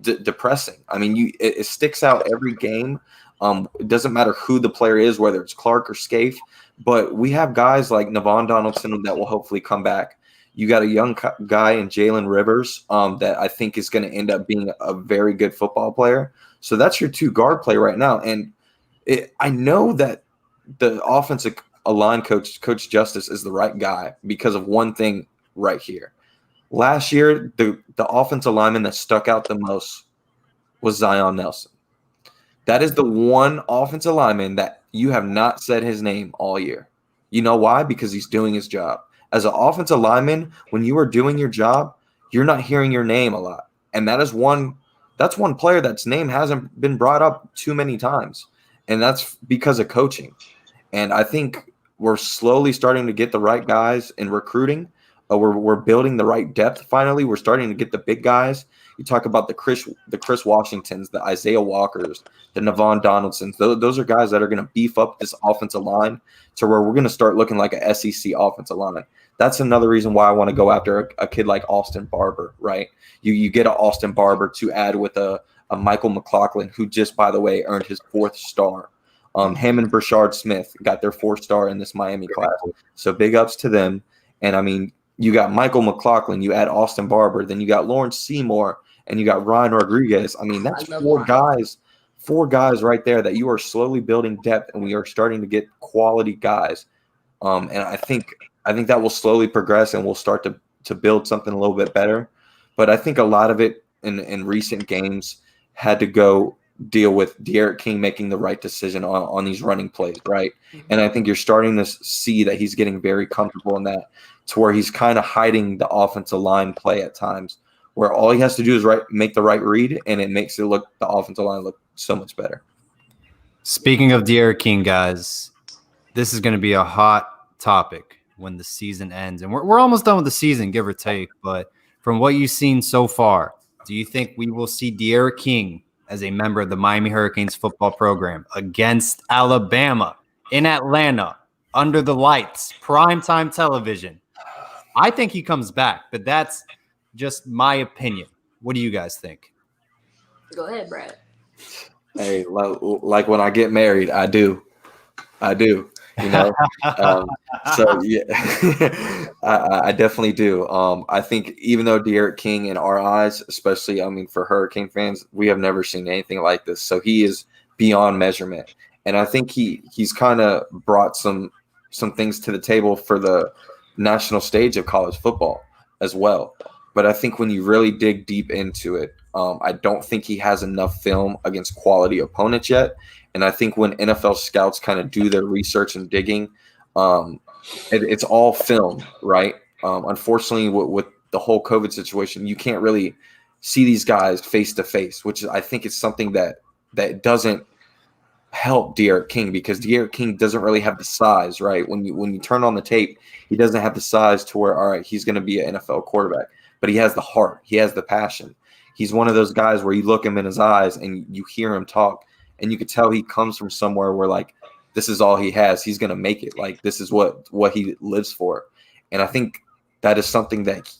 depressing. I mean, it sticks out every game. It doesn't matter who the player is, whether it's Clark or Scaife, but we have guys like Navon Donaldson that will hopefully come back. You got a young guy in Jalen Rivers that I think is going to end up being a very good football player. So that's your two guard play right now. And I know that the offensive line coach, Coach Justice, is the right guy because of one thing right here. Last year, the offensive lineman that stuck out the most was Zion Nelson. That is the one offensive lineman that you have not said his name all year. You know why? Because he's doing his job. As an offensive lineman, when you are doing your job, you're not hearing your name a lot. And that's one player that's name hasn't been brought up too many times. And that's because of coaching. And I think we're slowly starting to get the right guys in recruiting. We're building the right depth. Finally, we're starting to get the big guys. You talk about the Chris Washingtons, the Isaiah Walkers, the Navon Donaldsons. Those are guys that are going to beef up this offensive line to where we're going to start looking like a SEC offensive line. That's another reason why I want to go after a kid like Austin Barber, right? You get an Austin Barber to add with a Michael McLaughlin, who just, by the way, earned his 4th star. Him and Brashard Smith got their 4th star in this Miami class. So big ups to them. And, I mean, you got Michael McLaughlin, you add Austin Barber, then you got Lawrence Seymour, and you got Ryan Rodriguez. I mean, that's four guys right there that you are slowly building depth, and we are starting to get quality guys. And I think that will slowly progress, and we'll start to build something a little bit better. But I think a lot of it in recent games had to go deal with De'Aaron King making the right decision on these running plays, right? And I think you're starting to see that he's getting very comfortable in that, to where he's kind of hiding the offensive line play at times, where all he has to do is make the right read, and it makes the offensive line look so much better. Speaking of De'Aaron King, guys, this is going to be a hot topic when the season ends. And we're almost done with the season, give or take. But from what you've seen so far, do you think we will see De'Aaron King as a member of the Miami Hurricanes football program against Alabama in Atlanta under the lights, primetime television? I think he comes back, but that's just my opinion. What do you guys think? Go ahead, Brad. Hey, like when I get married, I do. You know. So yeah, I definitely do. I think even though De'Aaron King, in our eyes, especially, I mean, for Hurricane fans, we have never seen anything like this. So he is beyond measurement, and I think he's kind of brought some things to the table for the national stage of college football as well. But I think when you really dig deep into it, I don't think he has enough film against quality opponents yet. And I think when NFL scouts kind of do their research and digging, it's all film, right? Unfortunately, with the whole COVID situation, you can't really see these guys face to face, which I think is something that doesn't help De'Aaron King, because De'Aaron King doesn't really have the size, right? When you turn on the tape, he doesn't have the size to where, all right, he's going to be an NFL quarterback, but he has the heart, he has the passion. He's one of those guys where you look him in his eyes and you hear him talk, and you could tell he comes from somewhere where, like, this is all he has. He's going to make it. Like, this is what he lives for. And I think that is something that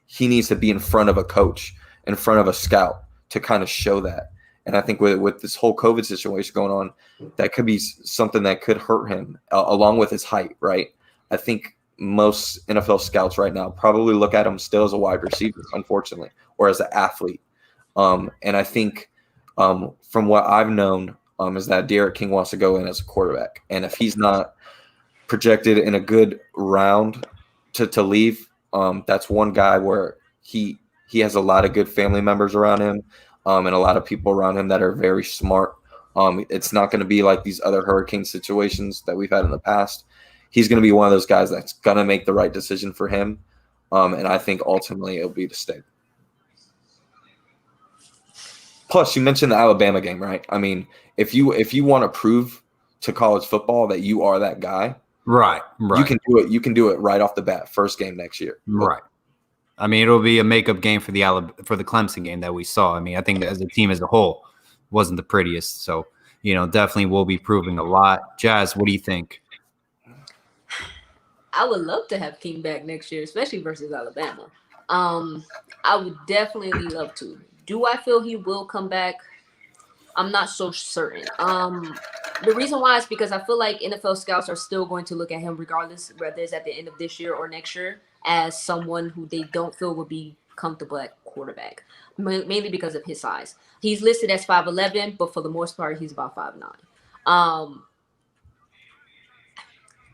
he needs to be in front of a coach, in front of a scout, to kind of show that. And I think with this whole COVID situation going on, that could be something that could hurt him, along with his height, right? I think most NFL scouts right now probably look at him still as a wide receiver, unfortunately, or as an athlete. And I think from what I've known is that De'Aaron King wants to go in as a quarterback. And if he's not projected in a good round to leave, that's one guy where he has a lot of good family members around him, and a lot of people around him that are very smart. It's not going to be like these other hurricane situations that we've had in the past. He's going to be one of those guys that's going to make the right decision for him. And I think ultimately it'll be to stay. Plus, you mentioned the Alabama game, right? I mean, if you want to prove to college football that you are that guy, right, you can do it. You can do it right off the bat, first game next year. Right. I mean, it'll be a makeup game for the Clemson game that we saw. I mean, I think that as a team as a whole, wasn't the prettiest. So, definitely will be proving a lot. Jazz, what do you think? I would love to have King back next year, especially versus Alabama. I would definitely love to. Do I feel he will come back? I'm not so certain. The reason why is because I feel like NFL scouts are still going to look at him regardless, whether it's at the end of this year or next year, as someone who they don't feel would be comfortable at quarterback, mainly because of his size. He's listed as 5'11", but for the most part, he's about 5'9".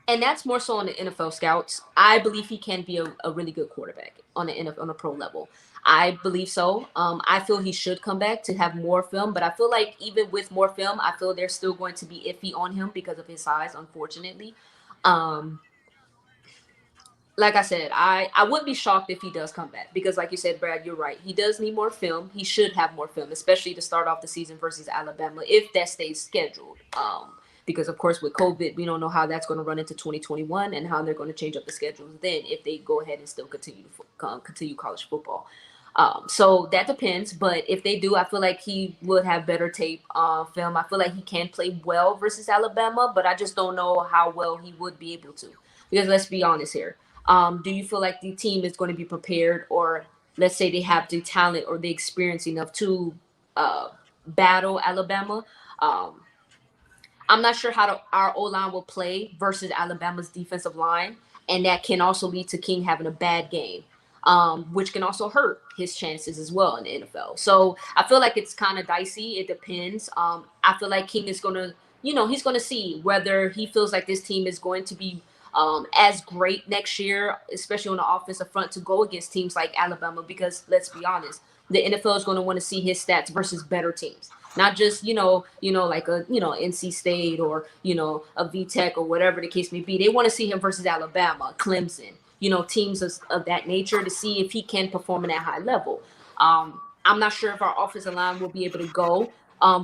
And that's more so on the NFL scouts. I believe he can be a really good quarterback on a pro level. I believe so. I feel he should come back to have more film, but I feel like even with more film, I feel they're still going to be iffy on him because of his size, unfortunately. Like I said, I wouldn't be shocked if he does come back because, like you said, Brad, you're right. He does need more film. He should have more film, especially to start off the season versus Alabama, if that stays scheduled. Because, of course, with COVID, we don't know how that's going to run into 2021 and how they're going to change up the schedules then if they go ahead and still continue college football. So that depends. But if they do, I feel like he would have better tape film. I feel like he can play well versus Alabama, but I just don't know how well he would be able to. Because let's be honest here. Do you feel like the team is going to be prepared, or let's say they have the talent or the experience enough to battle Alabama? I'm not sure how our O-line will play versus Alabama's defensive line, and that can also lead to King having a bad game, which can also hurt his chances as well in the NFL. So I feel like it's kind of dicey. It depends. I feel like King is going to, he's going to see whether he feels like this team is going to be as great next year, especially on the offensive front, to go against teams like Alabama, because let's be honest, the NFL is going to want to see his stats versus better teams. Not just, like a, NC State or, a VTech or whatever the case may be. They want to see him versus Alabama, Clemson, teams of that nature to see if he can perform at that high level. I'm not sure if our offensive line will be able to go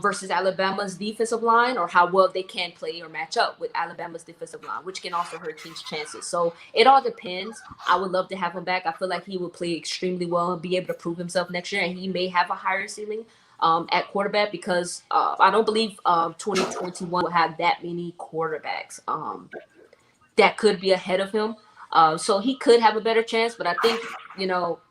versus Alabama's defensive line, or how well they can play or match up with Alabama's defensive line, which can also hurt King's chances. So it all depends. I would love to have him back. I feel like he will play extremely well and be able to prove himself next year, and he may have a higher ceiling at quarterback, because I don't believe 2021 will have that many quarterbacks that could be ahead of him. So he could have a better chance, but I think,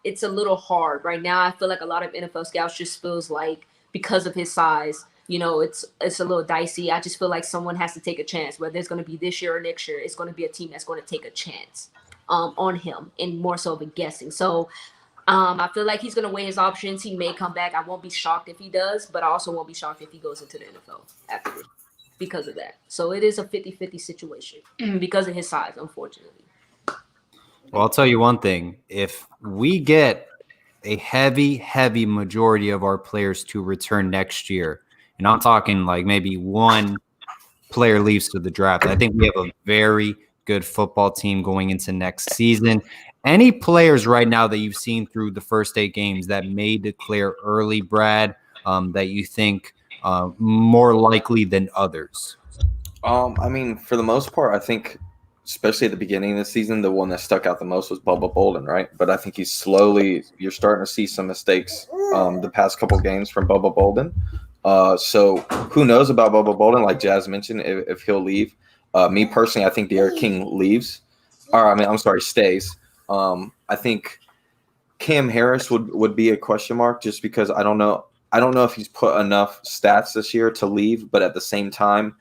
it's a little hard right now. I feel like a lot of NFL scouts just feels like, because of his size, it's a little dicey. I just feel like someone has to take a chance, whether it's going to be this year or next year. It's going to be a team that's going to take a chance on him, and more so of a guessing. So I feel like he's going to weigh his options. He may come back. I won't be shocked if he does, but I also won't be shocked if he goes into the NFL after this because of that. So it is a 50-50 situation because of his size, unfortunately. Well, I'll tell you one thing. If we get a heavy majority of our players to return next year, and I'm talking like maybe one player leaves to the draft, I think we have a very good football team going into next season. Any players right now that you've seen through the first 8 games that may declare early, Brad, that you think more likely than others? I mean, for the most part, I think, especially at the beginning of the season, the one that stuck out the most was Bubba Bolden, right? But I think you're starting to see some mistakes the past couple games from Bubba Bolden. So who knows about Bubba Bolden? Like Jazz mentioned, if he'll leave. Me personally, I think Derek King leaves. Stays. I think Cam Harris would be a question mark, just because I don't know if he's put enough stats this year to leave, but at the same time,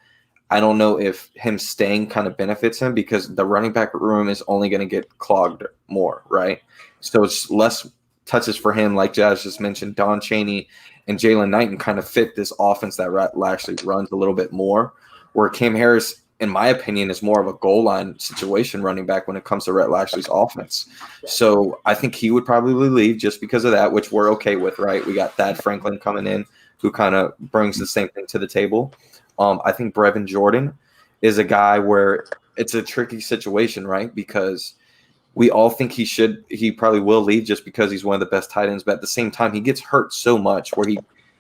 I don't know if him staying kind of benefits him, because the running back room is only going to get clogged more, right? So it's less touches for him, like Jazz just mentioned. Don Chaney and Jalen Knighton kind of fit this offense that Lashley runs a little bit more, where Cam Harris, in my opinion, is more of a goal line situation running back when it comes to Rhett Lashley's offense. So I think he would probably leave just because of that, which we're okay with, right? We got Thad Franklin coming in, who kind of brings the same thing to the table. I think Brevin Jordan is a guy where it's a tricky situation, right? Because we all think he probably will leave just because he's one of the best tight ends. But at the same time, he gets hurt so much, where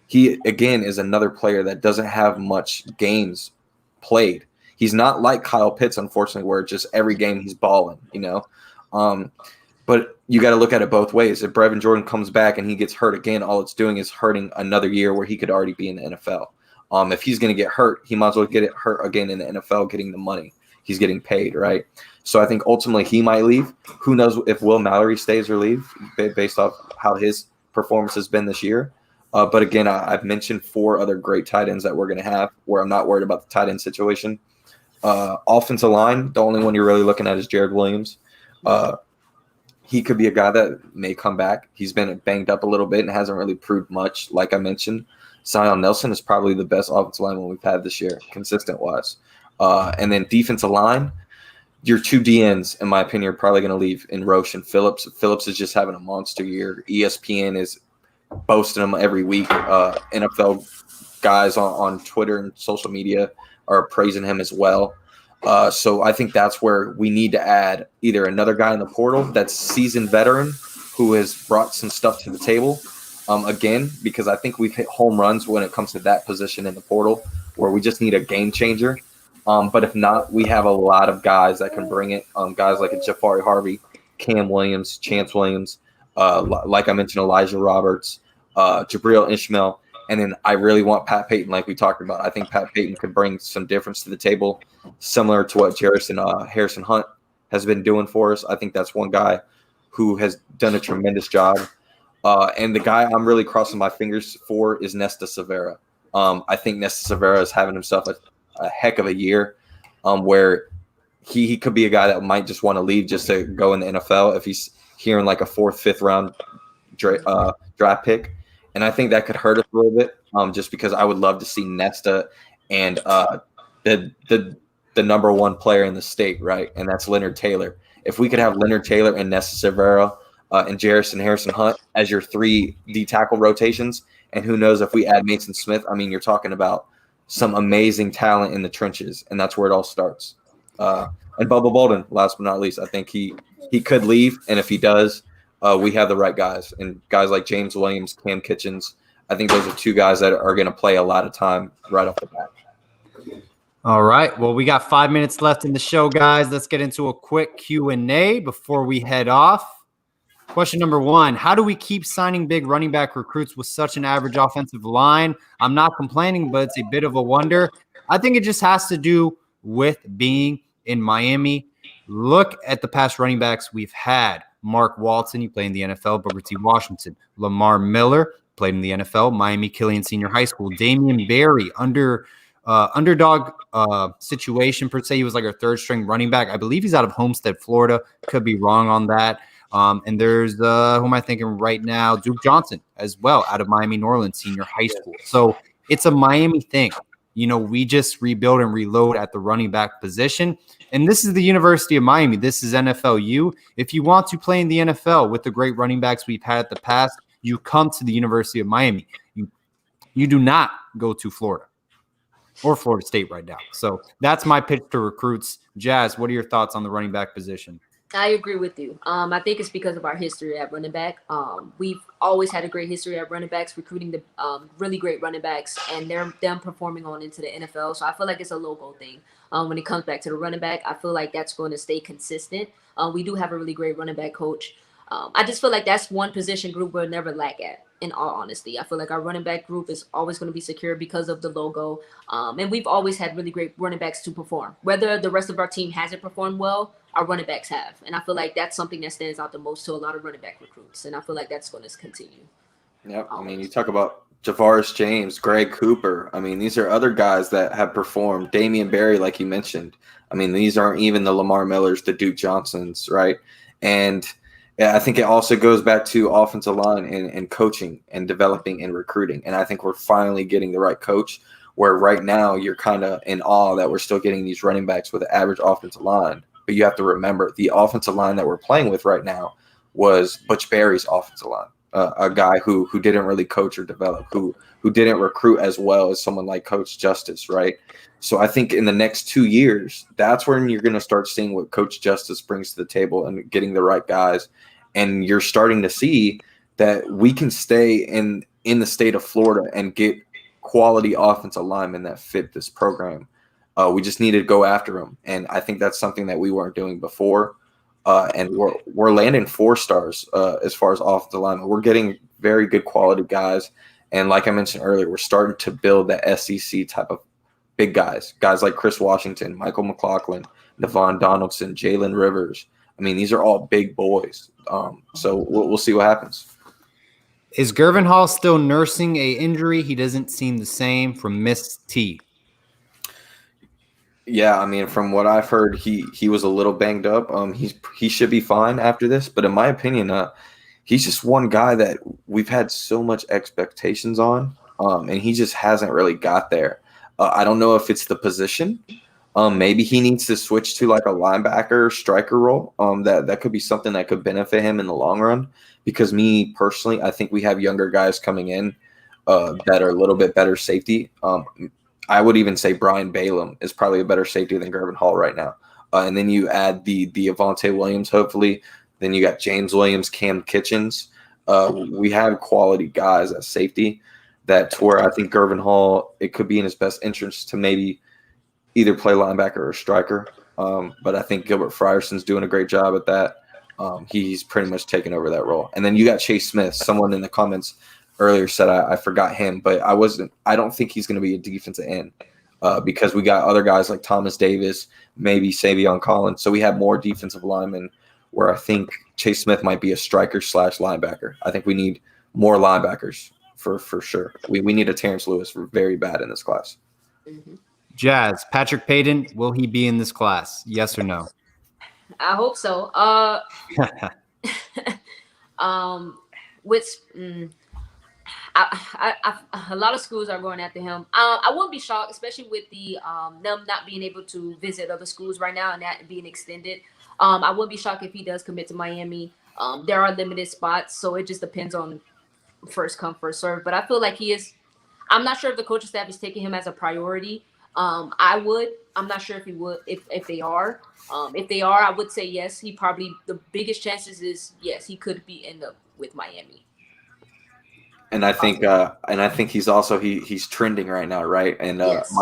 he again is another player that doesn't have much games played. He's not like Kyle Pitts, unfortunately, where just every game he's balling, But you got to look at it both ways. If Brevin Jordan comes back and he gets hurt again, all it's doing is hurting another year where he could already be in the NFL. If he's going to get hurt, he might as well get it hurt again in the NFL, getting the money. He's getting paid, right? So I think ultimately he might leave. Who knows if Will Mallory stays or leave based off how his performance has been this year. But again, I've mentioned 4 other great tight ends that we're going to have, where I'm not worried about the tight end situation. Offensive line, the only one you're really looking at is Jared Williams. He could be a guy that may come back. He's been banged up a little bit and hasn't really proved much, like I mentioned. Zion Nelson is probably the best offensive lineman we've had this year, consistent-wise. And then defensive line, your 2 DNs, in my opinion, are probably going to leave in Roche and Phillips. Phillips is just having a monster year. ESPN is boasting him every week. NFL guys on Twitter and social media are praising him as well. So I think that's where we need to add either another guy in the portal that's seasoned veteran who has brought some stuff to the table, again, because I think we've hit home runs when it comes to that position in the portal, where we just need a game changer. But if not, we have a lot of guys that can bring it. Guys like a Jafari Harvey, Cam Williams, Chance Williams, like I mentioned, Elijah Roberts, Jabril Ishmael. And then I really want Pat Payton, like we talked about. I think Pat Payton could bring some difference to the table, similar to what Harrison Hunt has been doing for us. I think that's one guy who has done a tremendous job. And the guy I'm really crossing my fingers for is Nesta Severa. I think Nesta Severa is having himself a heck of a year, where he could be a guy that might just want to leave just to go in the NFL if he's hearing like a 4th, 5th round draft pick. And I think that could hurt us a little bit, just because I would love to see Nesta and the number 1 player in the state, right? And that's Leonard Taylor. If we could have Leonard Taylor and Nesta Severa and Harrison Hunt as your 3 D tackle rotations, and who knows if we add Mason Smith, I mean, you're talking about some amazing talent in the trenches, and that's where it all starts. And Bubba Bolden, last but not least, I think he could leave, and if he does, we have the right guys, and guys like James Williams, Cam Kitchens. I think those are two guys that are going to play a lot of time right off the bat. All right. Well, we got 5 minutes left in the show, guys. Let's get into a quick Q&A before we head off. Question number 1, how do we keep signing big running back recruits with such an average offensive line? I'm not complaining, but it's a bit of a wonder. I think it just has to do with being in Miami. Look at the past running backs we've had. Mark Walton, he played in the NFL. Booker T. Washington. Lamar Miller played in the NFL. Miami Killian Senior High School. Damian Barry, underdog situation per se. He was like our third string running back. I believe he's out of Homestead, Florida. Could be wrong on that. And there's who am I thinking right now? Duke Johnson as well, out of Miami Norland Senior High School. So it's a Miami thing. We just rebuild and reload at the running back position. And this is the University of Miami. This is NFLU. If you want to play in the NFL with the great running backs we've had at the past, you come to the University of Miami. You do not go to Florida or Florida State right now. So that's my pitch to recruits. Jazz, what are your thoughts on the running back position? I agree with you. I think it's because of our history at running back. We've always had a great history at running backs, recruiting the really great running backs, and them performing on into the NFL. So I feel like it's a logo thing. When it comes back to the running back, I feel like that's going to stay consistent. We do have a really great running back coach. I just feel like that's one position group we'll never lack at. In all honesty, I feel like our running back group is always going to be secure because of the logo. And we've always had really great running backs to perform. Whether the rest of our team hasn't performed well, our running backs have. And I feel like that's something that stands out the most to a lot of running back recruits. And I feel like that's going to continue. Yep. I mean, you talk about Javaris James, Greg Cooper. I mean, these are other guys that have performed. Damian Barry, like you mentioned. I mean, these aren't even the Lamar Millers, the Duke Johnsons, right? And I think it also goes back to offensive line and coaching and developing and recruiting. And I think we're finally getting the right coach, where right now you're kind of in awe that we're still getting these running backs with an average offensive line. But you have to remember the offensive line that we're playing with right now was Butch Barry's offensive line, a guy who didn't really coach or develop, who didn't recruit as well as someone like Coach Justice, right? So I think in the next 2 years, that's when you're going to start seeing what Coach Justice brings to the table and getting the right guys. And you're starting to see that we can stay in the state of Florida and get quality offensive linemen that fit this program. We just need to go after them, and I think that's something that we weren't doing before. And we're landing 4 stars as far as offensive linemen. We're getting very good quality guys, and like I mentioned earlier, we're starting to build that SEC type of big guys like Chris Washington, Michael McLaughlin, Devon Donaldson, Jalen Rivers. I mean, these are all big boys. So we'll see what happens. Is Gervin Hall still nursing a injury? He doesn't seem the same from Miss T. Yeah, I mean, from what I've heard, he was a little banged up. He should be fine after this, but in my opinion, he's just one guy that we've had so much expectations on, and he just hasn't really got there. I don't know if it's the position. Maybe he needs to switch to like a linebacker striker role. That could be something that could benefit him in the long run. Because me personally, I think we have younger guys coming in that are a little bit better safety. I would even say Brian Balaam is probably a better safety than Gervin Hall right now. And then you add the Avante Williams, hopefully. Then you got James Williams, Cam Kitchens. We have quality guys at safety that to where I think Gervin Hall, it could be in his best interest to maybe either play linebacker or striker. But I think Gilbert Fryerson's doing a great job at that. He's pretty much taken over that role. And then you got Chase Smith. Someone in the comments earlier said I forgot him, but I don't think he's going to be a defensive end because we got other guys like Thomas Davis, maybe Savion Collins. So we have more defensive linemen where I think Chase Smith might be a striker / linebacker. I think we need more linebackers for sure. We need a Terrence Lewis very bad in this class. Mm-hmm. Jazz, Patrick Payton, will he be in this class? Yes or no? I hope so. A lot of schools are going after him. I wouldn't be shocked, especially with the them not being able to visit other schools right now and that being extended. I wouldn't be shocked if he does commit to Miami. There are limited spots, so it just depends on first come, first serve. But I feel like he is. I'm not sure if the coaching staff is taking him as a priority. I would. I'm not sure if he would. If they are. If they are, I would say yes. He probably the biggest chances is yes. He could be end up with Miami. And I think he's also he's trending right now, right? And Yes.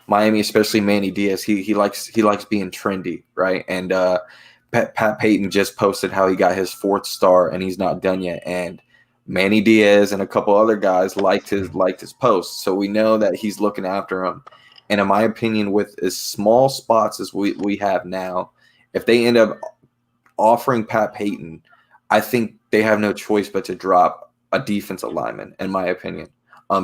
Miami, especially Manny Diaz. He likes being trendy, right? And Pat Payton just posted how he got his fourth star and he's not done yet. And Manny Diaz and a couple other guys liked his post, so we know that he's looking after him. And in my opinion, with as small spots as we have now, if they end up offering Pat Payton, I think they have no choice but to drop a defensive lineman, in my opinion,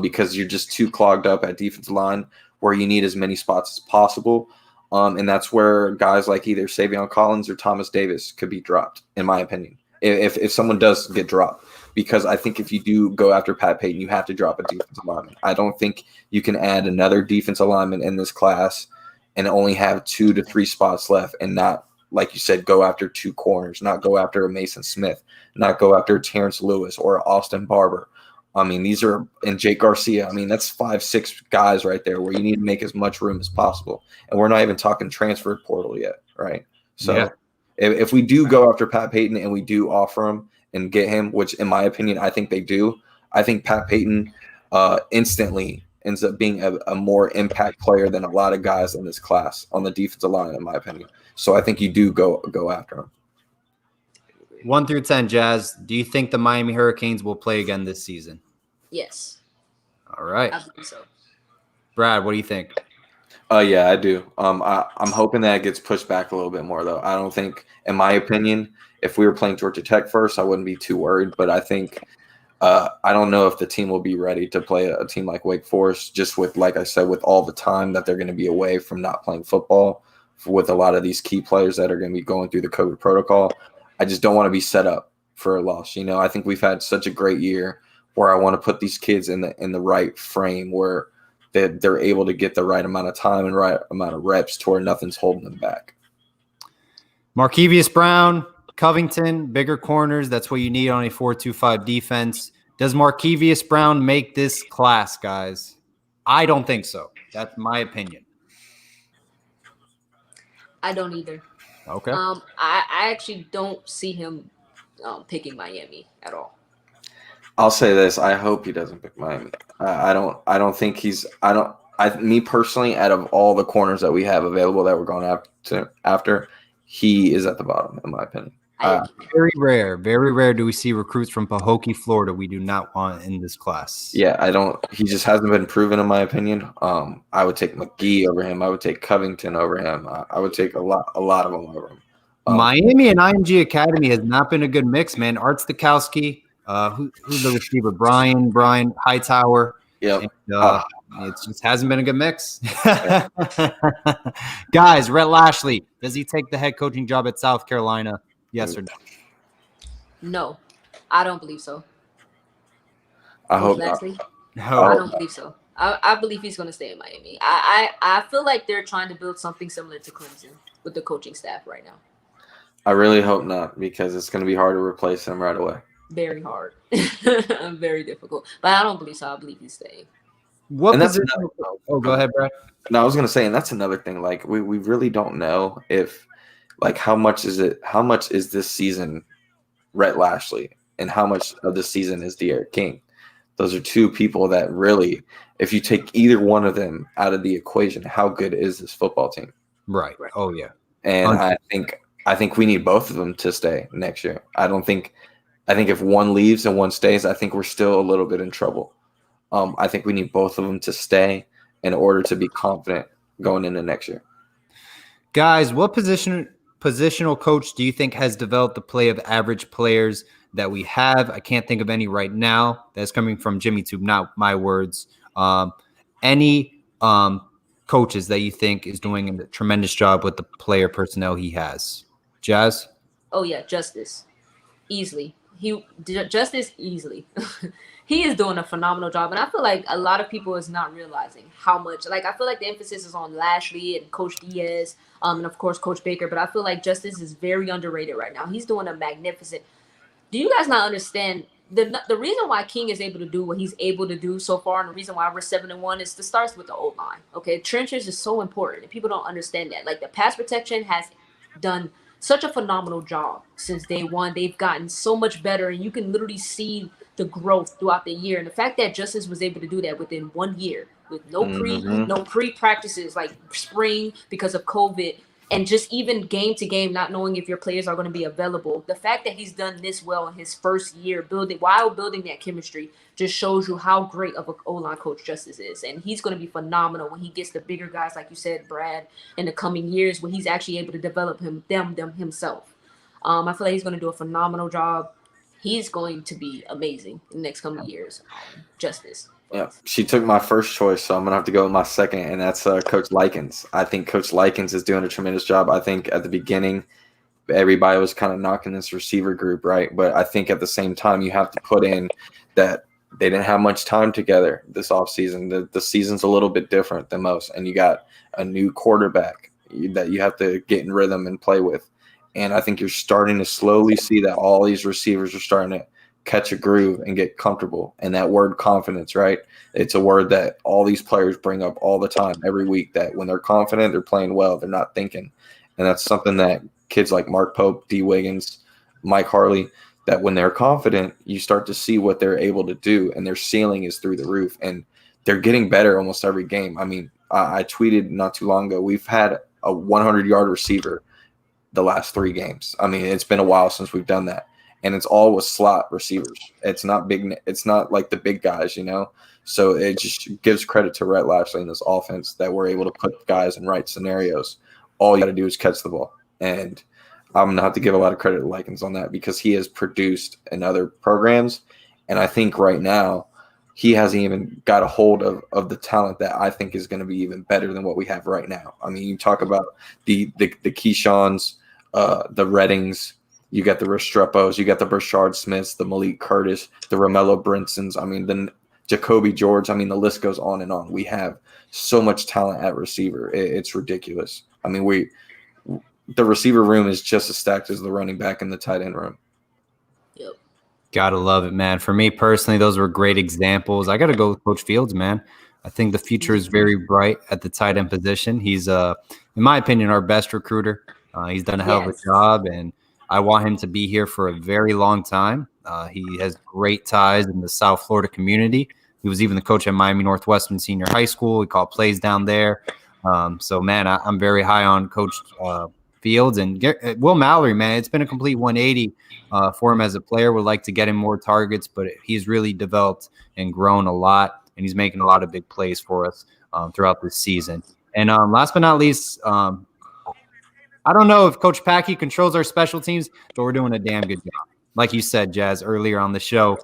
because you're just too clogged up at defensive line where you need as many spots as possible. And that's where guys like either Savion Collins or Thomas Davis could be dropped, in my opinion, if someone does get dropped. Because I think if you do go after Pat Payton, you have to drop a defensive lineman. I don't think you can add another defensive lineman in this class and only have 2 to 3 spots left and not, like you said, go after 2 corners, not go after a Mason Smith, not go after Terrence Lewis or Austin Barber. I mean, these are, and Jake Garcia. I mean, that's 5, 6 guys right there where you need to make as much room as possible. And we're not even talking transfer portal yet, right? So Yeah. if we do go after Pat Payton and we do offer him and get him, which in my opinion, I think they do, I think Pat Payton instantly ends up being a more impact player than a lot of guys in this class on the defensive line, in my opinion. So I think you do go after him. 1 through 10, Jazz. Do you think the Miami Hurricanes will play again this season? Yes. All right. I believe so. Brad, what do you think? Yeah, I do. I'm hoping that it gets pushed back a little bit more, though. I don't think, in my opinion, if we were playing Georgia Tech first, I wouldn't be too worried. But I think I don't know if the team will be ready to play a team like Wake Forest, just with, like I said, with all the time that they're going to be away from not playing football, with a lot of these key players that are going to be going through the COVID protocol. I just don't want to be set up for a loss. I think we've had such a great year where I want to put these kids in the right frame where they're able to get the right amount of time and right amount of reps to where nothing's holding them back. Markevius Brown, Covington, bigger corners. That's what you need on a 4-2-5 defense. Does Markevius Brown make this class, guys? I don't think so. That's my opinion. I don't either. Okay. I actually don't see him picking Miami at all. I'll say this: I hope he doesn't pick Miami. I don't think he's. I don't. Me personally, out of all the corners that we have available that we're going after, he is at the bottom, in my opinion. Very rare do we see recruits from Pahokee, Florida we do not want in this class. Yeah, I don't. He just hasn't been proven, in my opinion. I would take McGee over him. I would take Covington over him. I would take a lot of them over him. Miami and IMG Academy has not been a good mix, man. Art Stakowski, who's the receiver? Brian Hightower. Yeah. It just hasn't been a good mix. Guys, Rhett Lashley, does he take the head coaching job at South Carolina? Yes or no? No, I don't believe so. I hope not. No. I don't believe so. I believe he's going to stay in Miami. I feel like they're trying to build something similar to Clemson with the coaching staff right now. I really hope not, because it's going to be hard to replace him right away. Very hard. Very difficult. But I don't believe so. I believe he's staying. What position? Oh, go ahead, Brad. No, I was going to say, and that's another thing. Like, we really don't know if, like, how much is this season Rhett Lashley and how much of this season is De'Aaron King. Those are two people that really, if you take either one of them out of the equation, how good is this football team? Right. Oh, yeah. And I think we need both of them to stay next year. I think if one leaves and one stays, I think we're still a little bit in trouble. I think we need both of them to stay in order to be confident going into next year. Guys, what positional coach do you think has developed the play of average players that we have? I can't think of any right now. That's coming from Jimmy Tube, not my words. Any coaches that you think is doing a tremendous job with the player personnel he has? Jazz? Oh, yeah, Justice. Easily. Justice easily. He is doing a phenomenal job. And I feel like a lot of people is not realizing how much. Like, I feel like the emphasis is on Lashley and Coach Diaz and, of course, Coach Baker. But I feel like Justice is very underrated right now. He's doing a magnificent. Do you guys not understand the reason why King is able to do what he's able to do so far, and the reason why we're 7-1 is to start with the old line. Okay, trenches is so important, and people don't understand that. Like, the pass protection has done such a phenomenal job since day one. They've gotten so much better, and you can literally see the growth throughout the year. And the fact that Justice was able to do that within 1 year with Mm-hmm. no pre practices like spring because of COVID, and just even game to game, not knowing if your players are going to be available. The fact that he's done this well in his first year, building that chemistry, just shows you how great of an O-line coach Justice is. And he's going to be phenomenal when he gets the bigger guys, like you said, Brad, in the coming years, when he's actually able to develop them himself. I feel like he's going to do a phenomenal job. He's going to be amazing in the next coming years. Justice. Yeah, she took my first choice, so I'm gonna have to go with my second, and that's Coach Likens. I think Coach Likens is doing a tremendous job. I think at the beginning, everybody was kind of knocking this receiver group, right? But I think at the same time, you have to put in that they didn't have much time together this offseason. The season's a little bit different than most, and you got a new quarterback that you have to get in rhythm and play with. And I think you're starting to slowly see that all these receivers are starting to catch a groove and get comfortable. And that word confidence, right? It's a word that all these players bring up all the time, every week, that when they're confident, they're playing well, they're not thinking. And that's something that kids like Mark Pope, D. Wiggins, Mike Harley, that when they're confident, you start to see what they're able to do, and their ceiling is through the roof. And they're getting better almost every game. I mean, I tweeted not too long ago, we've had a 100-yard receiver the last 3 games. I mean, it's been a while since we've done that. And it's all with slot receivers. It's not big. It's not like the big guys, you know. So it just gives credit to Rhett Lashley and this offense that we're able to put guys in right scenarios. All you got to do is catch the ball. And I'm gonna have to give a lot of credit to Likens on that, because he has produced in other programs, and I think right now he hasn't even got a hold of the talent that I think is going to be even better than what we have right now. I mean, you talk about the Keyshawn's, the Reddings. You got the Restrepos, you got the Brashard Smiths, the Malik Curtis, the Romello Brinsons. I mean, the Jacoby George. I mean, the list goes on and on. We have so much talent at receiver. It's ridiculous. I mean, the receiver room is just as stacked as the running back and the tight end room. Yep. Gotta love it, man. For me personally, those were great examples. I got to go with Coach Fields, man. I think the future is very bright at the tight end position. He's, in my opinion, our best recruiter. He's done a hell of a job, and I want him to be here for a very long time. He has great ties in the South Florida community. He was even the coach at Miami Northwestern Senior High School. He called plays down there. So, man, I'm very high on Coach Fields. And Will Mallory, man, it's been a complete 180 for him as a player. Would like to get him more targets, but he's really developed and grown a lot, and he's making a lot of big plays for us throughout this season. And last but not least, I don't know if Coach Packey controls our special teams, but we're doing a damn good job. Like you said, Jazz, earlier on the show,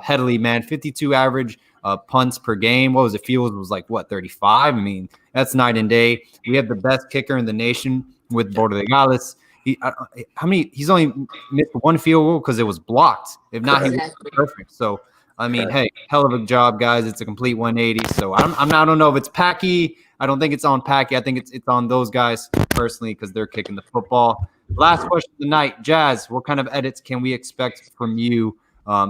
Headley, man, 52 average punts per game. What was it? Fields was like, 35? I mean, that's night and day. We have the best kicker in the nation with Borregales. He's only missed 1 field goal because it was blocked. If not, he was perfect. So, I mean, hey, hell of a job, guys. It's a complete 180. So I don't know if it's Packey. I don't think it's on Packey. I think it's on those guys personally, because they're kicking the football. Last question of the night, Jazz, what kind of edits can we expect from you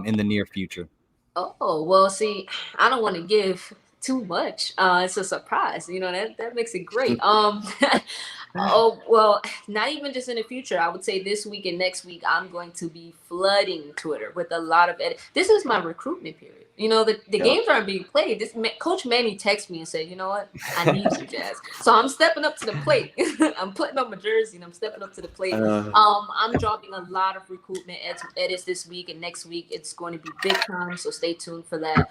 in the near future? Oh, well, see, I don't want to give too much. It's a surprise. You know, that makes it great. Oh, well, not even just in the future. I would say this week and next week, I'm going to be flooding Twitter with a lot of edits. This is my recruitment period. You know, the games aren't being played. Coach Manny texted me and said, you know what? I need you, Jazz. So I'm stepping up to the plate. I'm putting on my jersey and I'm stepping up to the plate. I'm dropping a lot of recruitment edits this week, and next week it's going to be big time. So stay tuned for that.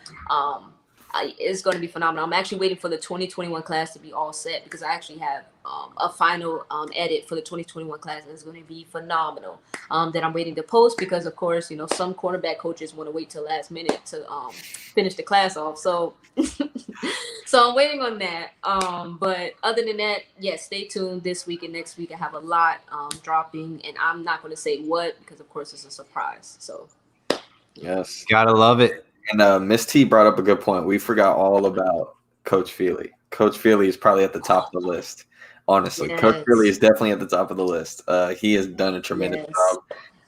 It's going to be phenomenal. I'm actually waiting for the 2021 class to be all set, because I actually have a final edit for the 2021 class that's going to be phenomenal that I'm waiting to post, because, of course, you know, some cornerback coaches want to wait till last minute to finish the class off. So so I'm waiting on that. But other than that, yes, stay tuned this week and next week. I have a lot dropping, and I'm not going to say what, because, of course, it's a surprise. So yes, gotta love it. And Miss T brought up a good point. We forgot all about Coach Feely. Coach Feely is probably at the top of the list. Honestly, yes. Coach Feely is definitely at the top of the list. He has done a tremendous job.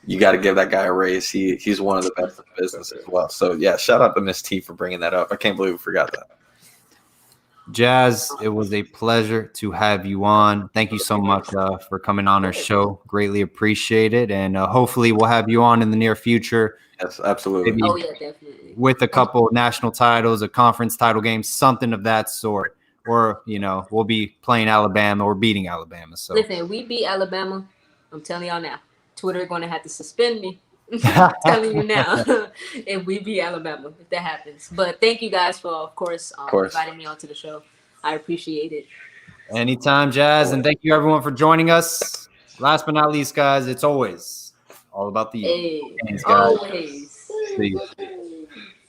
You got to give that guy a raise. He's one of the best in the business as well. So, yeah, shout out to Miss T for bringing that up. I can't believe we forgot that. Jazz, it was a pleasure to have you on. Thank you so much for coming on our show. Greatly appreciate it. And hopefully we'll have you on in the near future. Yes, absolutely. Maybe Oh yeah, definitely. with a couple national titles, a conference title game, something of that sort. Or, we'll be playing Alabama or beating Alabama. So Listen, we beat Alabama. I'm telling y'all now. Twitter going to have to suspend me. I'm telling you now. If we beat Alabama, if that happens. But thank you guys for, of course, inviting me onto the show. I appreciate it. Anytime, Jazz. And thank you, everyone, for joining us. Last but not least, guys, it's always all about the Hey, Thanks, guys. always. See you.